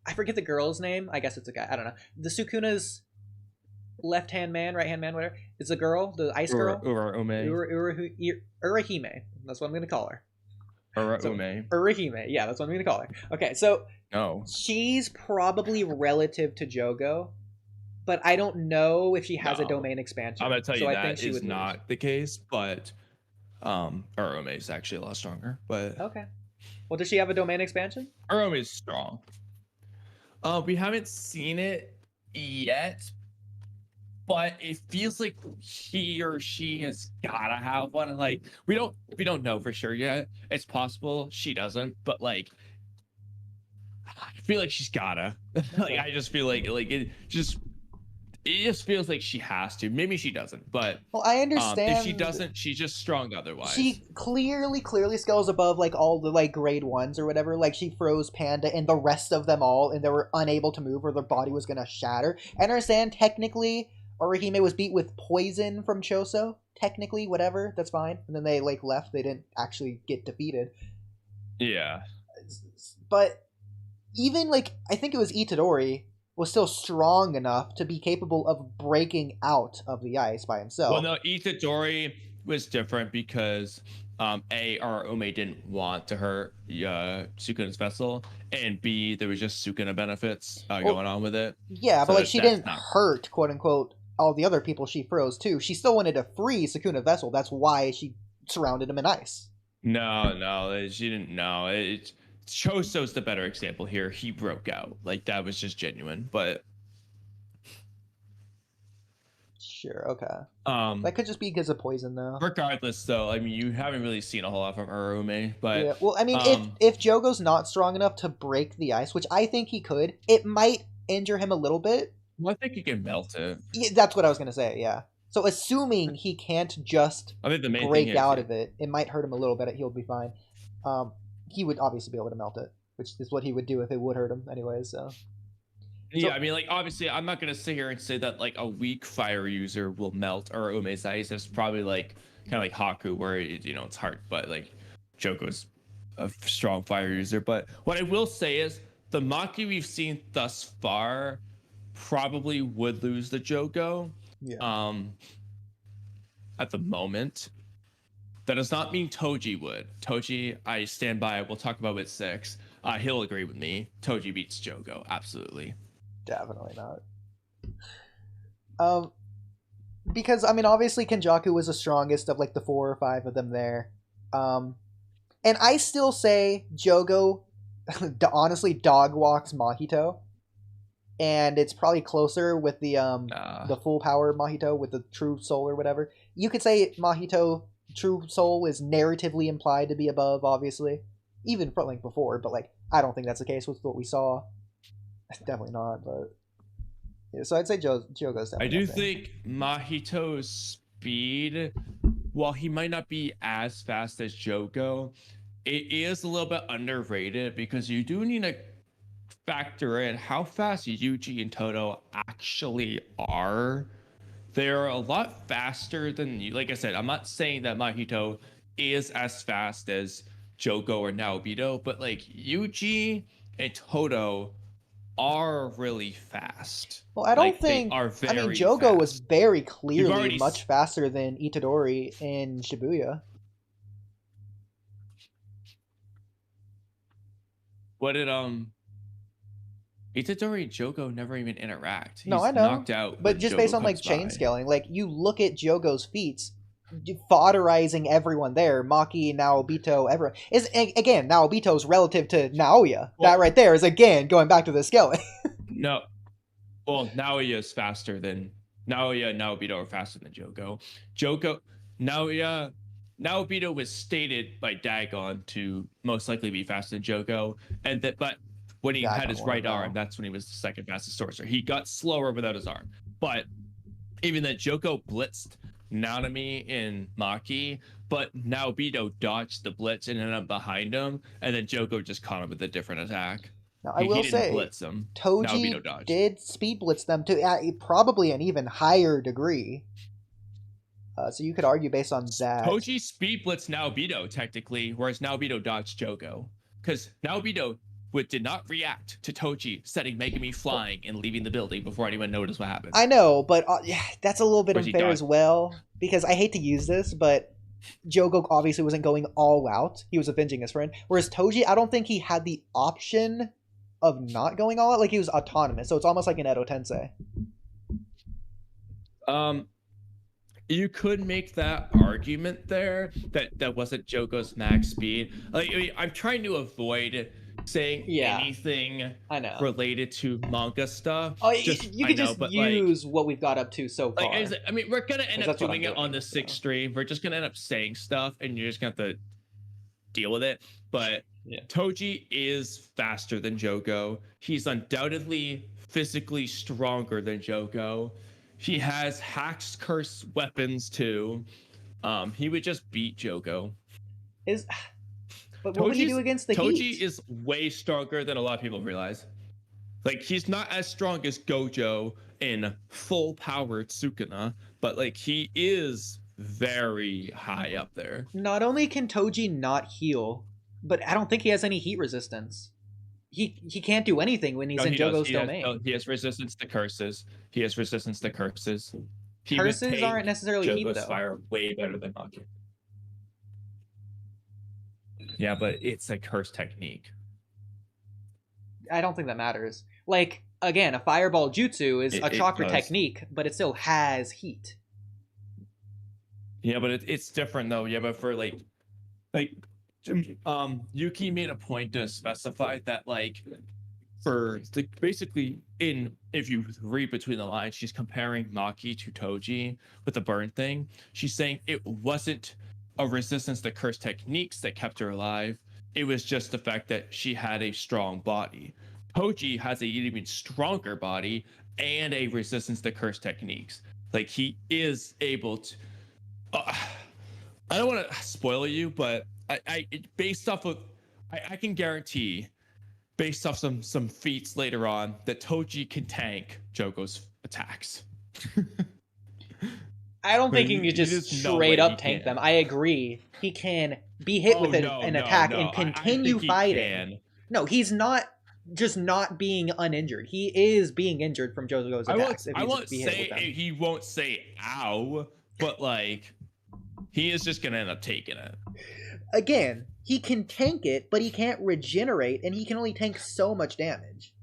I forget the girl's name. I guess it's a guy. I don't know. The Sukuna's left-hand man, right-hand man, whatever. It's a girl, the ice girl. Urahime. That's what I'm going to call her. Urahime. Yeah, that's what I'm going to call her. Okay, so she's probably relative to Jogo, but I don't know if she has a domain expansion. I'm going to tell you that is not the case, but Urahime is actually a lot stronger. But okay. Well, does she have a domain expansion? Urahime is strong. We haven't seen it yet, but it feels like he or she has gotta have one. Like we don't know for sure yet. It's possible she doesn't, but like I feel like she's gotta. Like I just feel like it just feels like she has to. Maybe she doesn't, but well, I understand. If she doesn't, she's just strong otherwise. She clearly scales above like all the like grade ones or whatever. Like she froze Panda and the rest of them all, and they were unable to move or their body was gonna shatter. I understand technically Orihime was beat with poison from Choso. Technically, whatever, that's fine. And then they like left. They didn't actually get defeated. Yeah. But even like I think it was Itadori was still strong enough to be capable of breaking out of the ice by himself. Well, no, Itadori was different because Araume didn't want to hurt Sukuna's vessel, and B, there was just Sukuna benefits going on with it. Yeah, but like she didn't hurt, quote unquote, all the other people she froze too. She still wanted to free Sukuna's vessel. That's why she surrounded him in ice. No, she didn't. No, Choso's the better example here. He broke out. Like that was just genuine, but sure, okay. That could just be because of poison, though. Regardless, though, I mean, you haven't really seen a whole lot from Araume, but yeah. Well, I mean, if Jogo's not strong enough to break the ice, which I think he could, it might injure him a little bit. Well, I think he can melt it. Yeah, that's what I was gonna say. Yeah. So assuming he can't just I think the main thing break is out of it, it might hurt him a little bit. He'll be fine. He would obviously be able to melt it, which is what he would do if it would hurt him anyways. So yeah, I mean, like, obviously, I'm not gonna sit here and say that like a weak fire user will melt or Ume's ice. It's probably like kind of like Haku, where it's hard, but like Jogo's a strong fire user. But what I will say is the Maki we've seen thus far probably would lose the Jogo. yeah. At the moment. That does not mean Toji would. Toji, I stand by. We'll talk about with 6. He'll agree with me. Toji beats Jogo, absolutely. Definitely not. Because I mean, obviously Kenjaku was the strongest of like the 4 or 5 of them there. And I still say Jogo, honestly, dog walks Mahito, and it's probably closer with the full power Mahito with the true soul or whatever. You could say Mahito true soul is narratively implied to be above, obviously, even for like before. But like, I don't think that's the case with what we saw. Definitely not. But yeah, so I'd say Jogo's definitely. I do think Mahito's speed, while he might not be as fast as Jogo, it is a little bit underrated because you do need to factor in how fast Yuji and Todo actually are. They're a lot faster than you. Like I said, I'm not saying that Mahito is as fast as Jogo or Naobito, but like Yuji and Todo are really fast. Well, I don't think. I mean, Jogo was very clearly much faster than Itadori in Shibuya. What did Itadori and Jogo never even interact. No, I know. Knocked out, but just based on like chain scaling, like you look at Jogo's feats, fodderizing everyone there, Maki, Naobito, everyone is again Naobito's relative to Naoya. Well, that right there is again going back to the scaling. No, well, Naoya is faster than Naoya and Naobito are faster than Jogo. Naobito was stated by Dagon to most likely be faster than Jogo, and that but when he had his right arm, that's when he was the second fastest sorcerer. He got slower without his arm. But even that, Jogo blitzed Nanami and Maki, but Naobito dodged the blitz and ended up behind him, and then Jogo just caught him with a different attack. Now, I will say, blitz him. Toji did speed blitz them to probably an even higher degree. So you could argue based on that. Toji speed blitzed Naobito, technically, whereas Naobito dodged Jogo. Because Naobito did not react to Toji setting Megami flying and leaving the building before anyone noticed what happened. I know, but that's a little bit unfair as well, because I hate to use this, but Jogo obviously wasn't going all out. He was avenging his friend. Whereas Toji, I don't think he had the option of not going all out. Like, he was autonomous, so it's almost like an Edo Tensei. You could make that argument there that wasn't Jogo's max speed. Like, I mean, I'm trying to avoid saying anything related to manga stuff. Oh, you could just use what we've got up to so far. I mean, we're gonna end up doing it on the 6th stream. We're just gonna end up saying stuff, and you're just gonna have to deal with it. But Toji is faster than Jogo. He's undoubtedly physically stronger than Jogo. He has Hack's curse weapons too. He would just beat Jogo. But what would he do against the Toji Heat? is way stronger than a lot of people realize. Like, he's not as strong as Gojo in full power Sukuna, but like, he is very high up there. Not only can Toji not heal, but I don't think he has any heat resistance. He can't do anything when he's in Jogo's domain. He has resistance to curses. Curses aren't necessarily Jogo's heat, though. Fire way better than Maki. Yeah, but it's a curse technique. I don't think that matters. Like, again, a fireball jutsu is a chakra technique, but it still has heat. Yeah, but it's different though. Yeah, but for like Yuki made a point to specify that, like, for basically if you read between the lines, she's comparing Maki to Toji with the burn thing. She's saying it wasn't a resistance to curse techniques that kept her alive. It was just the fact that she had a strong body. Toji has an even stronger body and a resistance to curse techniques. Like he is able to. I don't want to spoil you, but based off of, I can guarantee, based off some feats later on, that Toji can tank Jogo's attacks. I don't think he can just there's no straight way up he tank can. them. I agree. He can be hit with an attack and continue I think fighting. He can. No, he's not just not being uninjured. He is being injured from Jogo's attacks. I won't say he won't say ow, but like he is just gonna end up taking it. Again, he can tank it, but he can't regenerate, and he can only tank so much damage.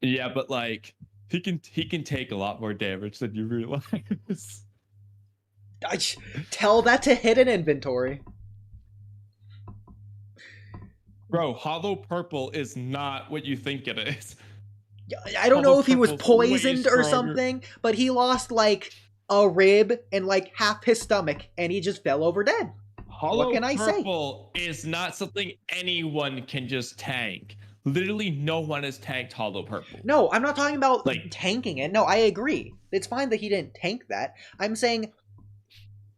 Yeah, but like he can take a lot more damage than you realize. Tell that to hidden inventory. Bro, Hollow Purple is not what you think it is. I don't know if he was poisoned or something, but he lost like a rib and like half his stomach, and he just fell over dead. Hollow Purple is not something anyone can just tank. Literally no one has tanked Hollow Purple. No, I'm not talking about like tanking it. No, I agree. It's fine that he didn't tank that. I'm saying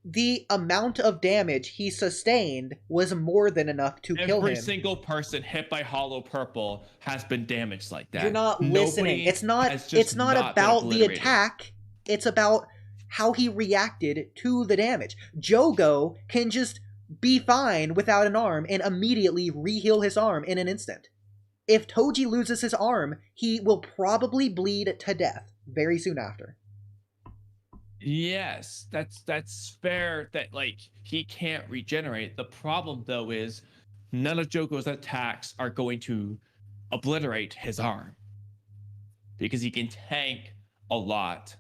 the amount of damage he sustained was more than enough to kill him. Every single person hit by Hollow Purple has been damaged like that. You're not listening. It's not about the attack. It's about how he reacted to the damage. Jogo can just be fine without an arm and immediately re-heal his arm in an instant. If Toji loses his arm, he will probably bleed to death very soon after. Yes, that's fair that like he can't regenerate. The problem though is none of Jogo's attacks are going to obliterate his arm because he can tank a lot.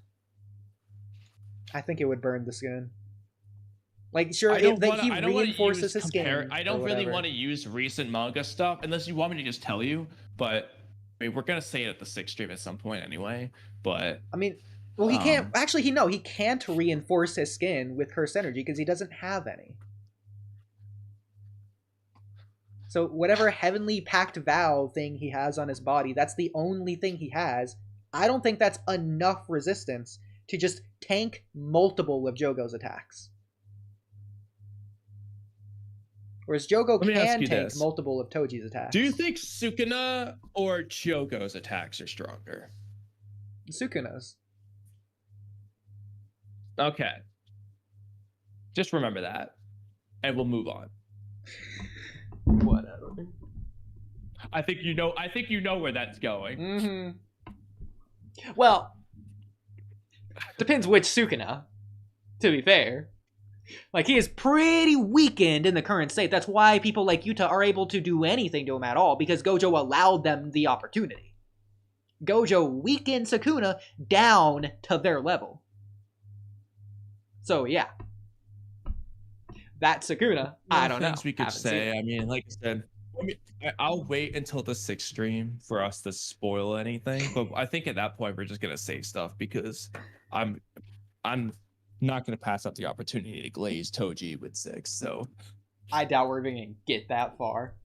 I think it would burn the skin. Like, sure, he reinforces his skin. I don't really want to use recent manga stuff unless you want me to just tell you. But I mean, we're gonna say it at the 6th stream at some point anyway. But I mean, well, he can't actually. He can't reinforce his skin with cursed energy because he doesn't have any. So whatever heavenly pact vow thing he has on his body, that's the only thing he has. I don't think that's enough resistance to just tank multiple of Jogo's attacks. Whereas Jogo can tank multiple of Toji's attacks. Do you think Sukuna or Jogo's attacks are stronger? Sukuna's. Okay. Just remember that. And we'll move on. Whatever. I think you know where that's going. Mm-hmm. Well, depends which Sukuna, to be fair. Like, he is pretty weakened in the current state. That's why people like Yuta are able to do anything to him at all, because Gojo allowed them the opportunity. Gojo weakened Sukuna down to their level. So, yeah. That Sukuna, I don't know. Things we could say. I mean, like I said, I'll wait until the 6th stream for us to spoil anything. But I think at that point, we're just going to say stuff because I'm not going to pass up the opportunity to glaze Toji with 6. So I doubt we're even going to get that far.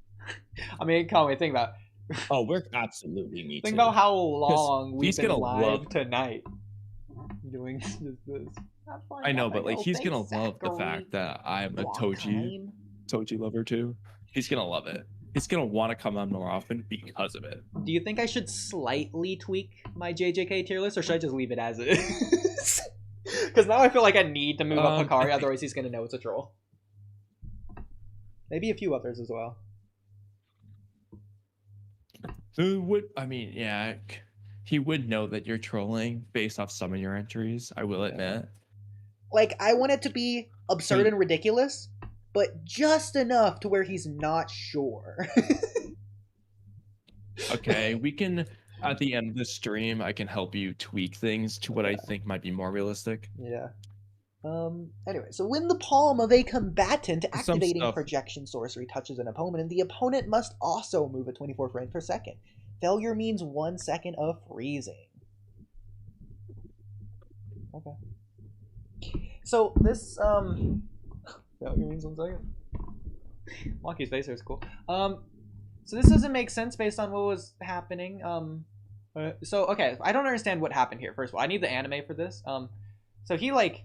I mean, Kamui, think about it. Oh, we're absolutely need Think about how long we've been live tonight doing this. I know, but like he's gonna love the fact that I'm a Toji lover too. He's gonna love it. He's gonna want to come on more often because of it. Do you think I should slightly tweak my JJK tier list, or should I just leave it as it is? Because now I feel like I need to move up Hikari, otherwise he's gonna know it's a troll. Maybe a few others as well. He would know that you're trolling based off some of your entries, I will admit. Like, I want it to be absurd and ridiculous, but just enough to where he's not sure. Okay, we can, at the end of the stream, I can help you tweak things to what I think might be more realistic. Yeah. Anyway, so when the palm of a combatant activating projection sorcery touches an opponent, the opponent must also move at 24 frames per second. Failure means 1 second of freezing. Okay. So this failure means 1 second. Maki's face is cool. So this doesn't make sense based on what was happening. So okay, I don't understand what happened here. First of all, I need the anime for this. So he like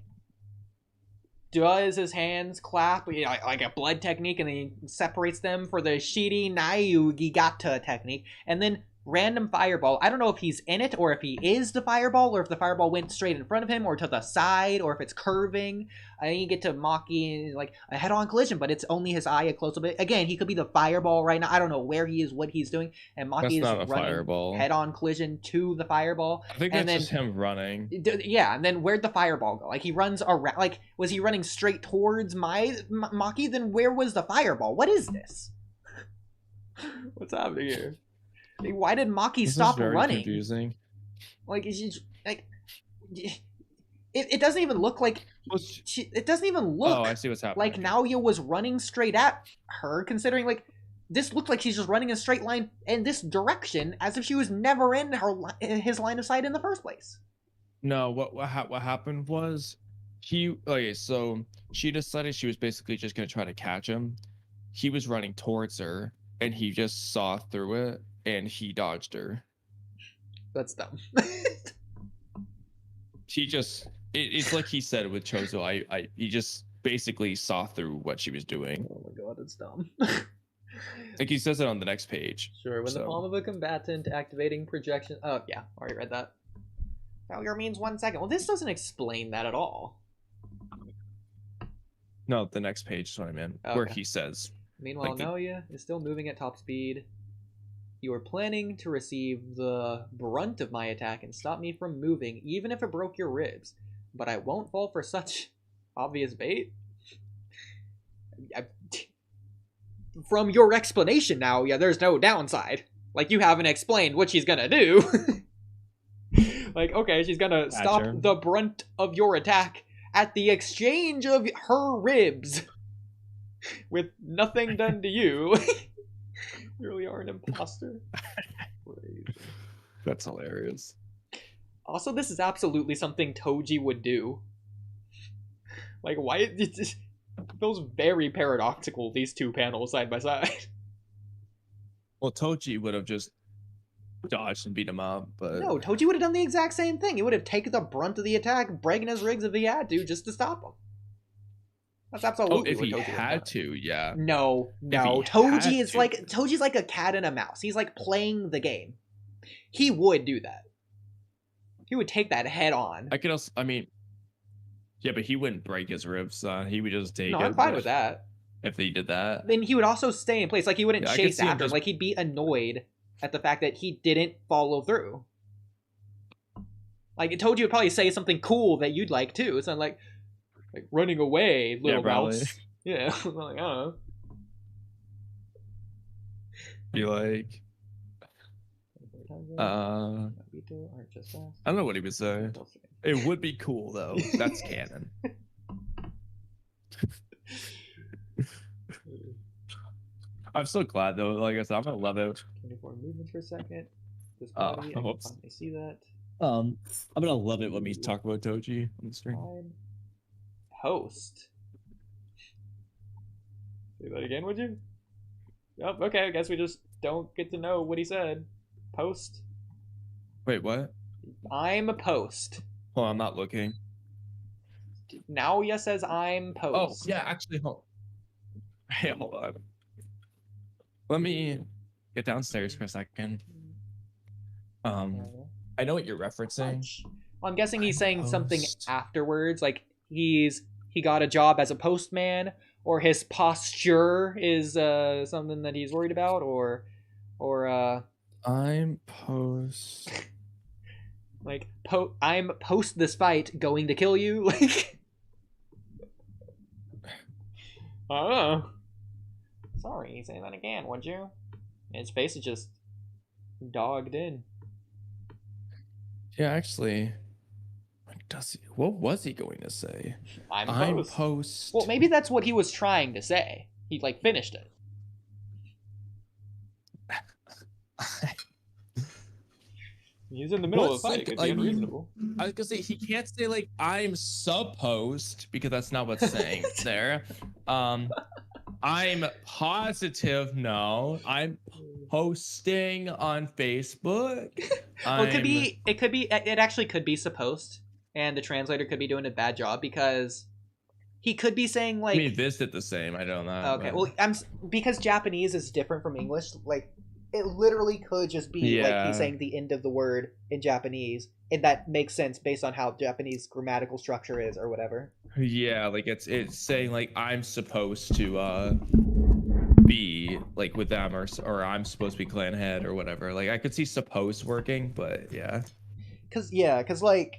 does his hands clap like a blood technique, and then he separates them for the Shiri Nayu Gigata technique, and then random fireball. I don't know if he's in it or if he is the fireball, or if the fireball went straight in front of him or to the side, or if it's curving. And then you get to Maki like a head-on collision, but it's only his eye a close a bit. Again, he could be the fireball right now. I don't know where he is, what he's doing, and Maki is running head-on collision to the fireball. I think that's just him running. Yeah, and then where'd the fireball go? Like he runs around. Like was he running straight towards Maki? Then where was the fireball? What is this? What's happening here? Why did Maki stop running? Confusing. Like, like, it doesn't even look like. It doesn't even look. Oh, I see what's happening. Like Naoya was running straight at her, considering like this looked like she's just running a straight line in this direction, as if she was never in his line of sight in the first place. No, what happened was so she decided she was basically just gonna try to catch him. He was running towards her, and he just saw through it. And he dodged her. That's dumb. It's like he said with Chozo. He just basically saw through what she was doing. Oh my god, it's dumb. Like he says it on the next page. Sure, when the palm of a combatant activating projection. Oh yeah, already read that. Failure means 1 second. Well, this doesn't explain that at all. No, the next page is what I meant. Okay. Where he says. Meanwhile, like Naoya is still moving at top speed. You are planning to receive the brunt of my attack and stop me from moving, even if it broke your ribs. But I won't fall for such obvious bait. From your explanation now, yeah, there's no downside. Like, you haven't explained what she's gonna do. Like, okay, she's gonna stop the brunt of your attack at the exchange of her ribs. With nothing done to you. You really are an imposter. That's hilarious. Also, this is absolutely something Toji would do. Like, why? It feels very paradoxical, these two panels side by side. Well, Toji would have just dodged and beat him up, but... No, Toji would have done the exact same thing. He would have taken the brunt of the attack, breaking his rigs if he had to, just to stop him. That's absolutely if he had to, yeah. No. Toji's like a cat and a mouse. He's like playing the game. He would do that. He would take that head on. Yeah, but he wouldn't break his ribs. He would just take it. No, I'm fine with that. If he did that. Then he would also stay in place. Like, he wouldn't chase after him. Like, he'd be annoyed at the fact that he didn't follow through. Like, Toji would probably say something cool that you'd like, too. It's not like running away, little mouse. Yeah, like, I don't know. Be like, I don't know what he would say. It would be cool though. That's canon. I'm so glad though. Like I said, I'm gonna love it. 24 movements per second. This body, I can finally see that. I'm gonna love it when we talk about Toji on the stream. Post. Say that again, would you? Yep, okay, I guess we just don't get to know what he said. Post. Wait, what? I'm post. Well, I'm not looking. Naoya says I'm post. Oh, yeah, actually, hold on. Let me get downstairs for a second. I know what you're referencing. Well, I'm guessing he's saying something afterwards, like he got a job as a postman, or his posture is something that he's worried about, or I'm post. Like I'm post this fight going to kill you. Like, I don't know. Sorry, say that again, would you? His face is just dogged in. Yeah, actually. What was he going to say? I'm post. Well, maybe that's what he was trying to say. He like finished it. He's in the middle of the fight. It's unreasonable. I was gonna say he can't say like I'm supposed, because that's not what's saying there. I'm positive. No, I'm posting on Facebook. Well, it actually could be supposed, and the translator could be doing a bad job because he could be saying like. I mean, this did the same. I don't know. Okay, but... well, because Japanese is different from English. Like, it literally could just be like he's saying the end of the word in Japanese, and that makes sense based on how Japanese grammatical structure is or whatever. Yeah, like it's saying like I'm supposed to be like with them or I'm supposed to be clan head or whatever. Like I could see supposed working, but yeah. Cause like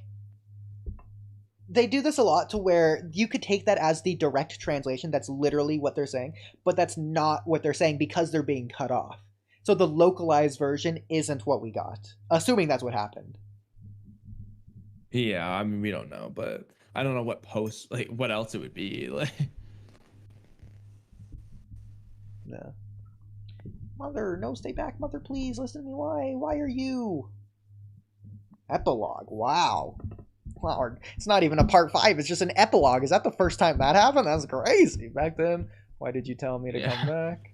they do this a lot to where you could take that as the direct translation. That's literally what they're saying, but that's not what they're saying because they're being cut off. So the localized version isn't what we got, assuming that's what happened. Yeah, I mean we don't know, but I don't know what what else it would be like. No. Mother, no, stay back, mother, please listen to me. Why are you? Epilogue. Wow. It's not even a part 5. It's just an epilogue. Is that the first time that happened? That's crazy. Back then, why did you tell me to come back?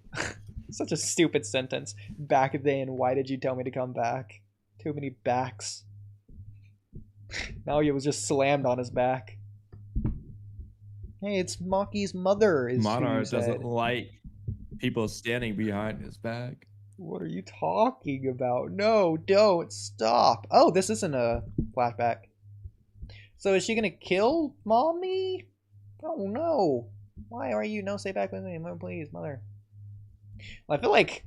Such a stupid sentence. Back then, why did you tell me to come back? Too many backs. Naoya was just slammed on his back. Hey, it's Maki's mother. Monarch doesn't like people standing behind his back. What are you talking about? No, don't stop. Oh, this isn't a flashback. So is she gonna kill mommy? Oh no. Why are you? No, stay back with me, mother, please, mother. Well, I feel like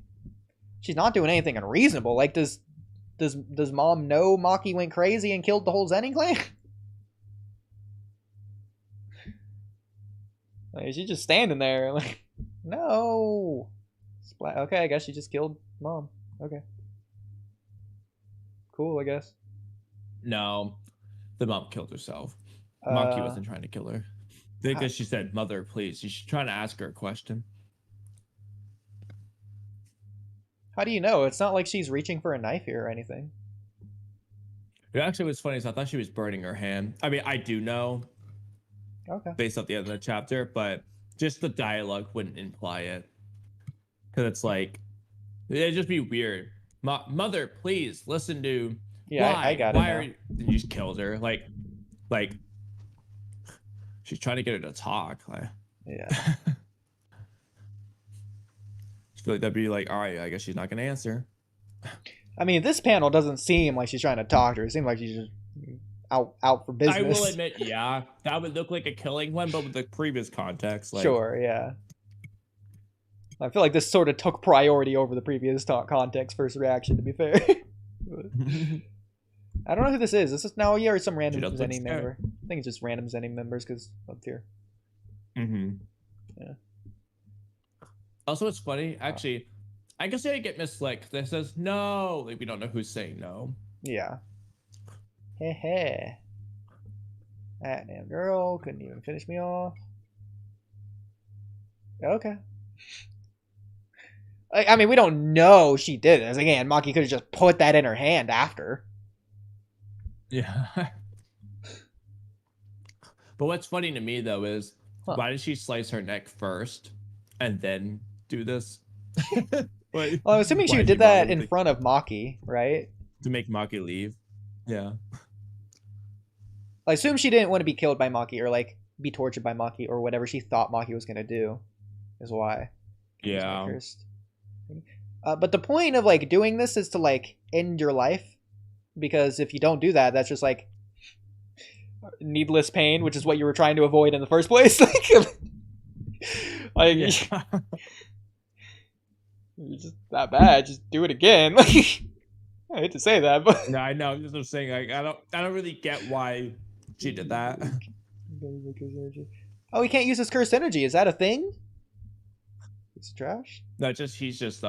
she's not doing anything unreasonable. Like, does mom know Maki went crazy and killed the whole Zennin clan? Like, she's just standing there, like, no. Okay, I guess she just killed mom. Okay. Cool, I guess. No, the mom killed herself. Maki wasn't trying to kill her. Because she said, mother, please. She's trying to ask her a question. How do you know? It's not like she's reaching for a knife here or anything. It actually was funny. So I thought she was burning her hand. I mean, I do know. Okay. Based off the end of the chapter, but just the dialogue wouldn't imply it. Because it's like, it'd just be weird. Mother, please listen to. Yeah, why? I got it. Why are you just killed her? Like, she's trying to get her to talk. Like, yeah. I feel like that'd be like, all right, I guess she's not gonna answer. I mean, this panel doesn't seem like she's trying to talk to her. It seems like she's just out for business. I will admit, yeah, that would look like a killing one, but with the previous context. Like... Sure, yeah. I feel like this sort of took priority over the previous context first reaction, to be fair. I don't know who this is. This is Naoya or some random Zennin member. I think it's just random Zennin members because up here. Mm-hmm. Yeah. Also, it's funny, actually, I guess I get misled. This says no. Like, we don't know who's saying no. Yeah. Heh. That damn girl couldn't even finish me off. Okay. I mean, we don't know she did this. Again, Maki could have just put that in her hand after. Yeah. But what's funny to me, though, is why did she slice her neck first and then do this? Well, I'm assuming she did that in front of Maki, right? To make Maki leave. Yeah. I assume she didn't want to be killed by Maki or, like, be tortured by Maki or whatever she thought Maki was going to do is why. Yeah. But the point of, like, doing this is to, like, end your life. Because if you don't do that, that's just, like, needless pain, which is what you were trying to avoid in the first place. Like, yeah. You're just that bad. Just do it again. I hate to say that, but no, I know. I'm just saying, like, I don't really get why she did that. Oh, he can't use his cursed energy. Is that a thing? It's trash. No, he's just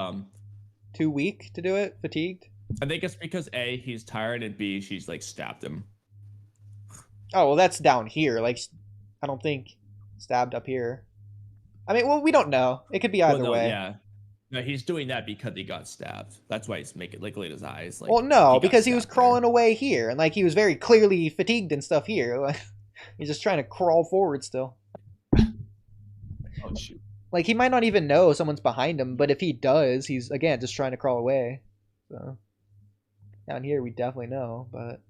too weak to do it. Fatigued. I think it's because A, he's tired, and B, she's like stabbed him. Oh well, that's down here. Like, I don't think stabbed up here. I mean, well, we don't know. It could be either way. Yeah. No, he's doing that because he got stabbed. That's why he's making like his eyes. Like, well, no, because he was crawling away here, and like he was very clearly fatigued and stuff here. Like, he's just trying to crawl forward still. Oh shoot! Like, he might not even know someone's behind him, but if he does, he's, again, just trying to crawl away. So, down here, we definitely know, but...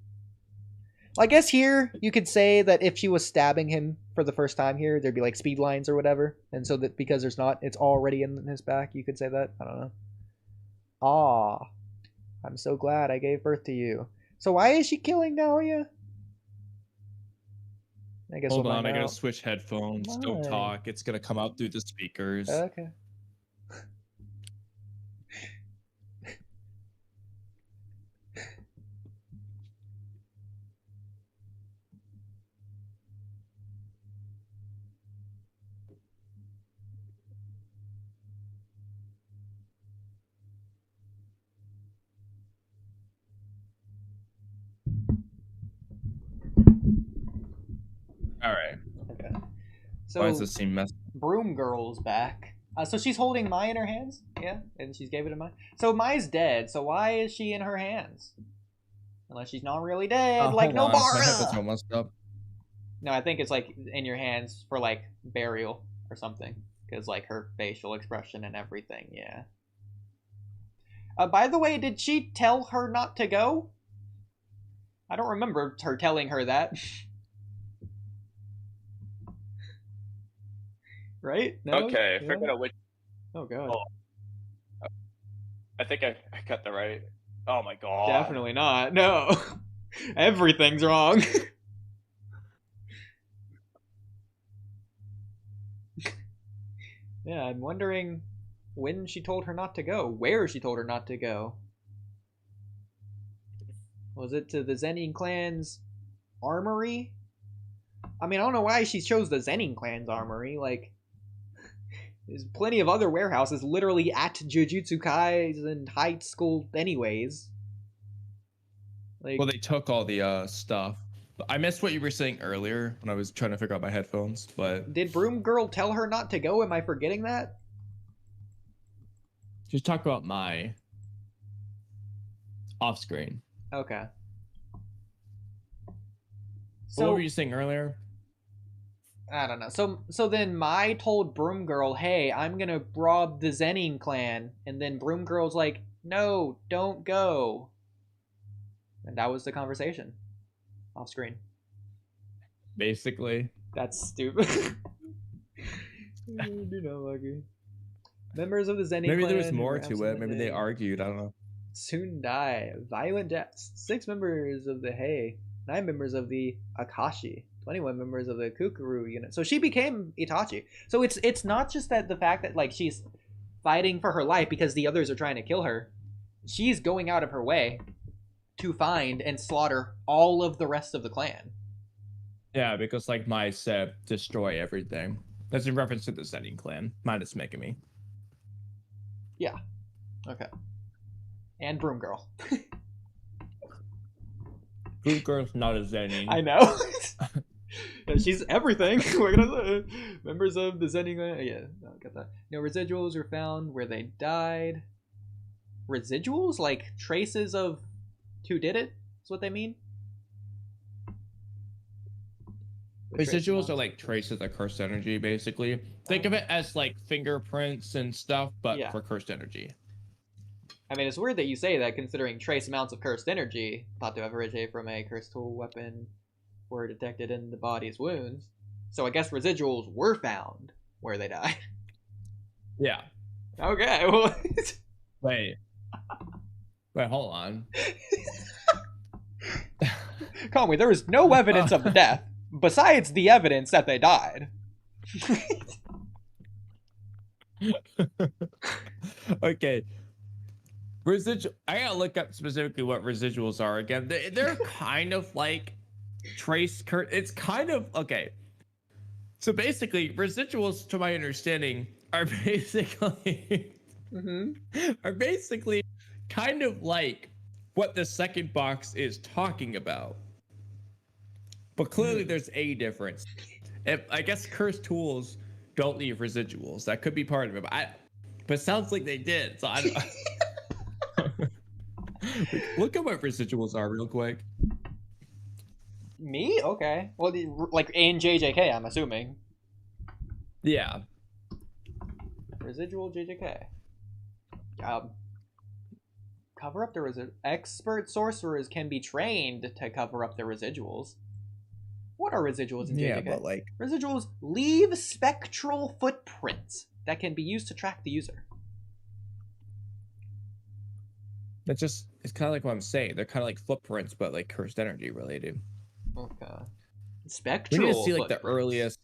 Well, I guess here, you could say that if she was stabbing him for the first time here, there'd be, like, speed lines or whatever. And so that because there's not, it's already in his back, you could say that. I don't know. Ah, I'm so glad I gave birth to you. So why is she killing Naoya? I guess Hold we'll on, find I gotta out. switch headphones. Why? Don't talk. It's gonna come out through the speakers. Okay. All right. Okay. So Why does this seem messy? Broom Girl's back. So she's holding Mai in her hands? Yeah, and she's gave it to Mai. So Mai's dead, so why is she in her hands? Unless she's not really dead, like hold on. My headphones Nobara! are messed up. No, I think it's like in your hands for like burial or something. Because like her facial expression and everything, yeah. By the way, did she tell her not to go? I don't remember her telling her that. Right? No? Okay, Yeah? figured out which. Oh god. Oh. I think I got the right. Oh my god. Definitely not. No. Everything's wrong. Yeah, I'm wondering when she told her not to go. Where she told her not to go. Was it to the Zennin clan's armory? I mean, I don't know why she chose the Zennin clan's armory. Like, there's plenty of other warehouses literally at Jujutsu Kaisen high school anyways. Like, Well, they took all the stuff. I missed what you were saying earlier when I was trying to figure out my headphones, but did Broom Girl tell her not to go? Am I forgetting that? just talk about my off screen. Okay. So, what were you saying earlier? I don't know. So then Mai told Broom Girl, "Hey, I'm gonna rob the Zennin clan," and then Broom Girl's like, "No, don't go." And that was the conversation, off screen. Basically. That's stupid. You know, Maki. Members of the Zennin clan. Maybe there was who more were to absent it. that Maybe they day argued. I don't know. soon die. Violent deaths. 6 members of the Hei. 9 members of the Akashi. 21 members of the Kukuru unit. So she became Itachi. So it's not just that the fact that like she's fighting for her life because the others are trying to kill her. She's going out of her way to find and slaughter all of the rest of the clan. Yeah, because like Mai said, destroy everything. That's in reference to the Zennin clan, minus Megami. Yeah. Okay. And Broom Girl. Blue Girl's not a Zennin. I know. She's everything. We're gonna say members of the Zennin clan. Yeah, no, got that. No residuals were found where they died. Residuals, like traces of who did it? Is what they mean. Residuals are like traces of cursed energy, basically. Think of it as like fingerprints and stuff, but Yeah. for cursed energy. I mean, it's weird that you say that, considering trace amounts of cursed energy thought to have originated from a cursed tool weapon were detected in the body's wounds. So I guess residuals were found where they died. Yeah. Okay. Well, Wait, hold on. Kamui, there was no evidence of the death besides the evidence that they died. Okay. I gotta look up specifically what residuals are again. They're kind of like it's kind of okay. So basically, residuals, to my understanding, are basically are basically kind of like what the second box is talking about. But clearly, there's a difference. I guess cursed tools don't leave residuals. That could be part of it. But it sounds like they did. So I don't. Look at what residuals are real quick. Me? Okay. Well, like in JJK, I'm assuming. Yeah. Residual JJK. Cover up the expert sorcerers can be trained to cover up the residuals. What are residuals in JJK? Yeah, but like residuals leave spectral footprints that can be used to track the user. it's kind of like what I'm saying. They're kind of like footprints, but like cursed energy related. Okay. Spectral. We need to see like footprints. the earliest.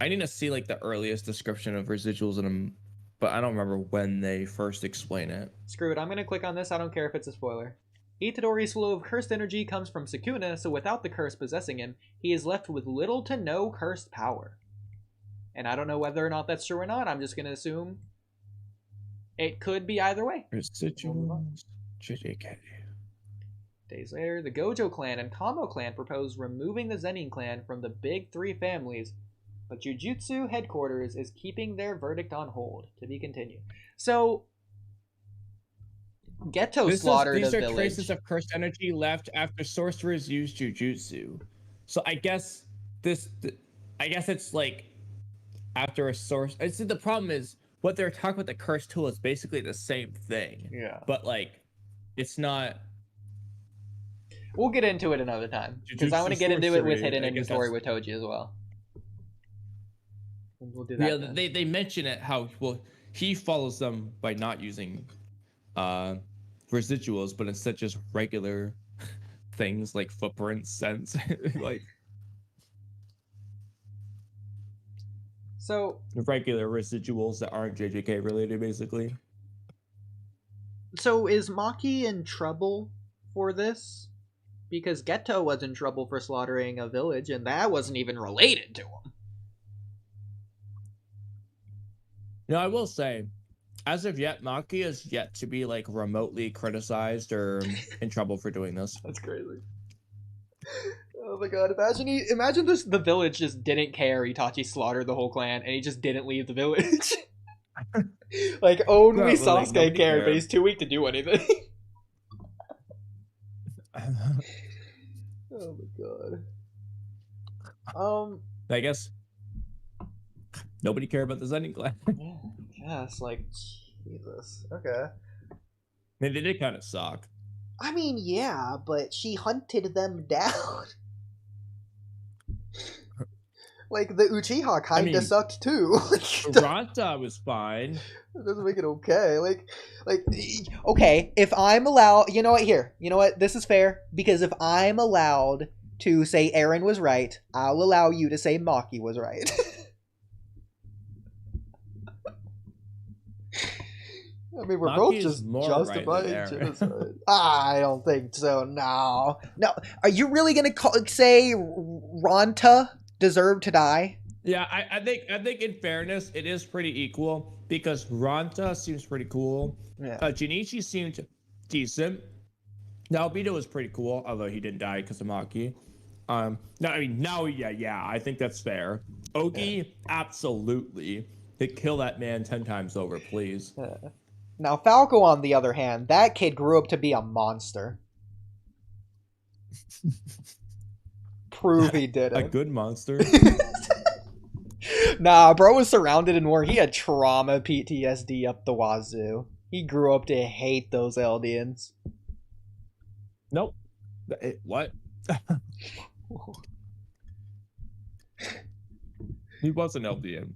I need to see like the earliest description of residuals in them, but I don't remember when they first explain it. Screw it. I'm gonna click on this. I don't care if it's a spoiler. Itadori's flow of cursed energy comes from Sukuna, so without the curse possessing him, he is left with little to no cursed power. And I don't know whether or not that's true or not. I'm just gonna assume it could be either way. Residuals. JJK. Days later, the Gojo clan and Kamo clan propose removing the Zennin clan from the big three families, but Jujutsu headquarters is keeping their verdict on hold. To be continued. So, Geto slaughtered a village. These are traces of cursed energy left after sorcerers used Jujutsu. So I guess it's like after a source. I see the problem is what they're talking about the cursed tool is basically the same thing. Yeah. But like, it's not. We'll get into it another time because I want to get into it with hidden inventory with Toji as well. And we'll do that. Yeah, then. They mention it how he follows them by not using residuals, but instead just regular things like footprints, scents, like so regular residuals that aren't JJK related, basically. So is Maki in trouble for this? Because Geto was in trouble for slaughtering a village, and that wasn't even related to him. No, I will say, as of yet, Maki is yet to be like remotely criticized or in trouble for doing this. That's crazy. Oh my god! Imagine the village just didn't care. Itachi slaughtered the whole clan, and he just didn't leave the village. Like only Sasuke cared, but he's too weak to do anything. Oh my god. I guess nobody cared about the Zennin clan. Yes, like Jesus. Okay. They did kind of suck. I mean, yeah, but she hunted them down. Like the Uchiha kind of sucked too. Ranta was fine. It doesn't make it okay. Like, okay, if I'm allowed, you know what? Here, you know what? This is fair because if I'm allowed to say Eren was right, I'll allow you to say Maki was right. I mean, we're Maki both just justifying genocide. I don't think so. No. Are you really gonna say Ranta deserved to die? Yeah, I think in fairness, it is pretty equal because Ranta seems pretty cool. Yeah. Junichi seemed decent. Naobito was pretty cool, although he didn't die because of Maki. Yeah, I think that's fair. Ogi, absolutely. They kill that man 10 times over, please. Yeah. Now, Falco, on the other hand, that kid grew up to be a monster. Prove he did it. A good monster? Nah, bro was surrounded in war. He had trauma PTSD up the wazoo. He grew up to hate those Eldians. Nope. What? He was an Eldian.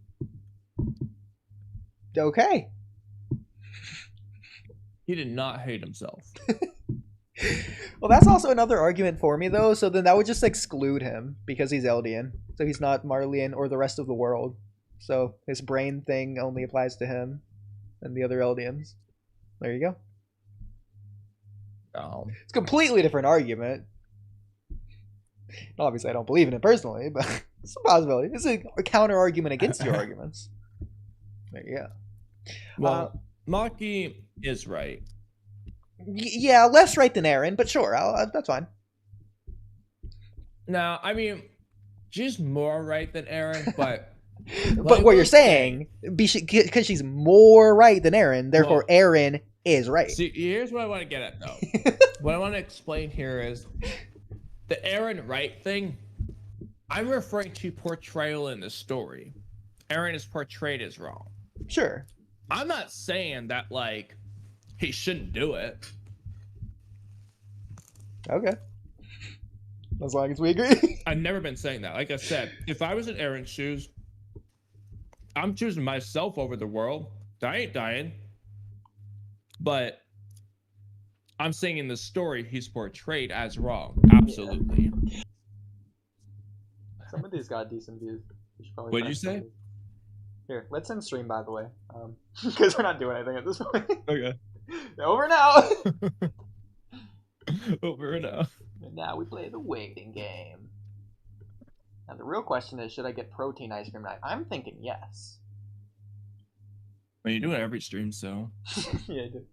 Okay. He did not hate himself. Well, that's also another argument for me, though. So then that would just exclude him because he's Eldian. So he's not Marleyan or the rest of the world. So his brain thing only applies to him and the other Eldians. There you go. It's a completely different argument. Obviously, I don't believe in it personally, but it's a possibility. It's a counter argument against your arguments. There you go. Well, Maki is right. Yeah, less right than Eren, but sure, that's fine. No, I mean, she's more right than Eren, but... But what you're saying, because she's more right than Eren, therefore Eren is right. See, here's what I want to get at, though. What I want to explain here is the Eren right thing, I'm referring to portrayal in the story. Eren is portrayed as wrong. Sure. I'm not saying that like he shouldn't do it. Okay. As long as we agree. I've never been saying that. Like I said, if I was in Eren's shoes, I'm choosing myself over the world. I ain't dying. But I'm saying in the story he's portrayed as wrong. Absolutely. Yeah. Some of these got decent views. What did you say? Here, let's end stream, by the way. Because we're not doing anything at this point. Okay. Over now! Over now. And now we play the waiting game. Now the real question is, should I get protein ice cream tonight? I'm thinking yes. Well, you do it every stream, so. Yeah, I do.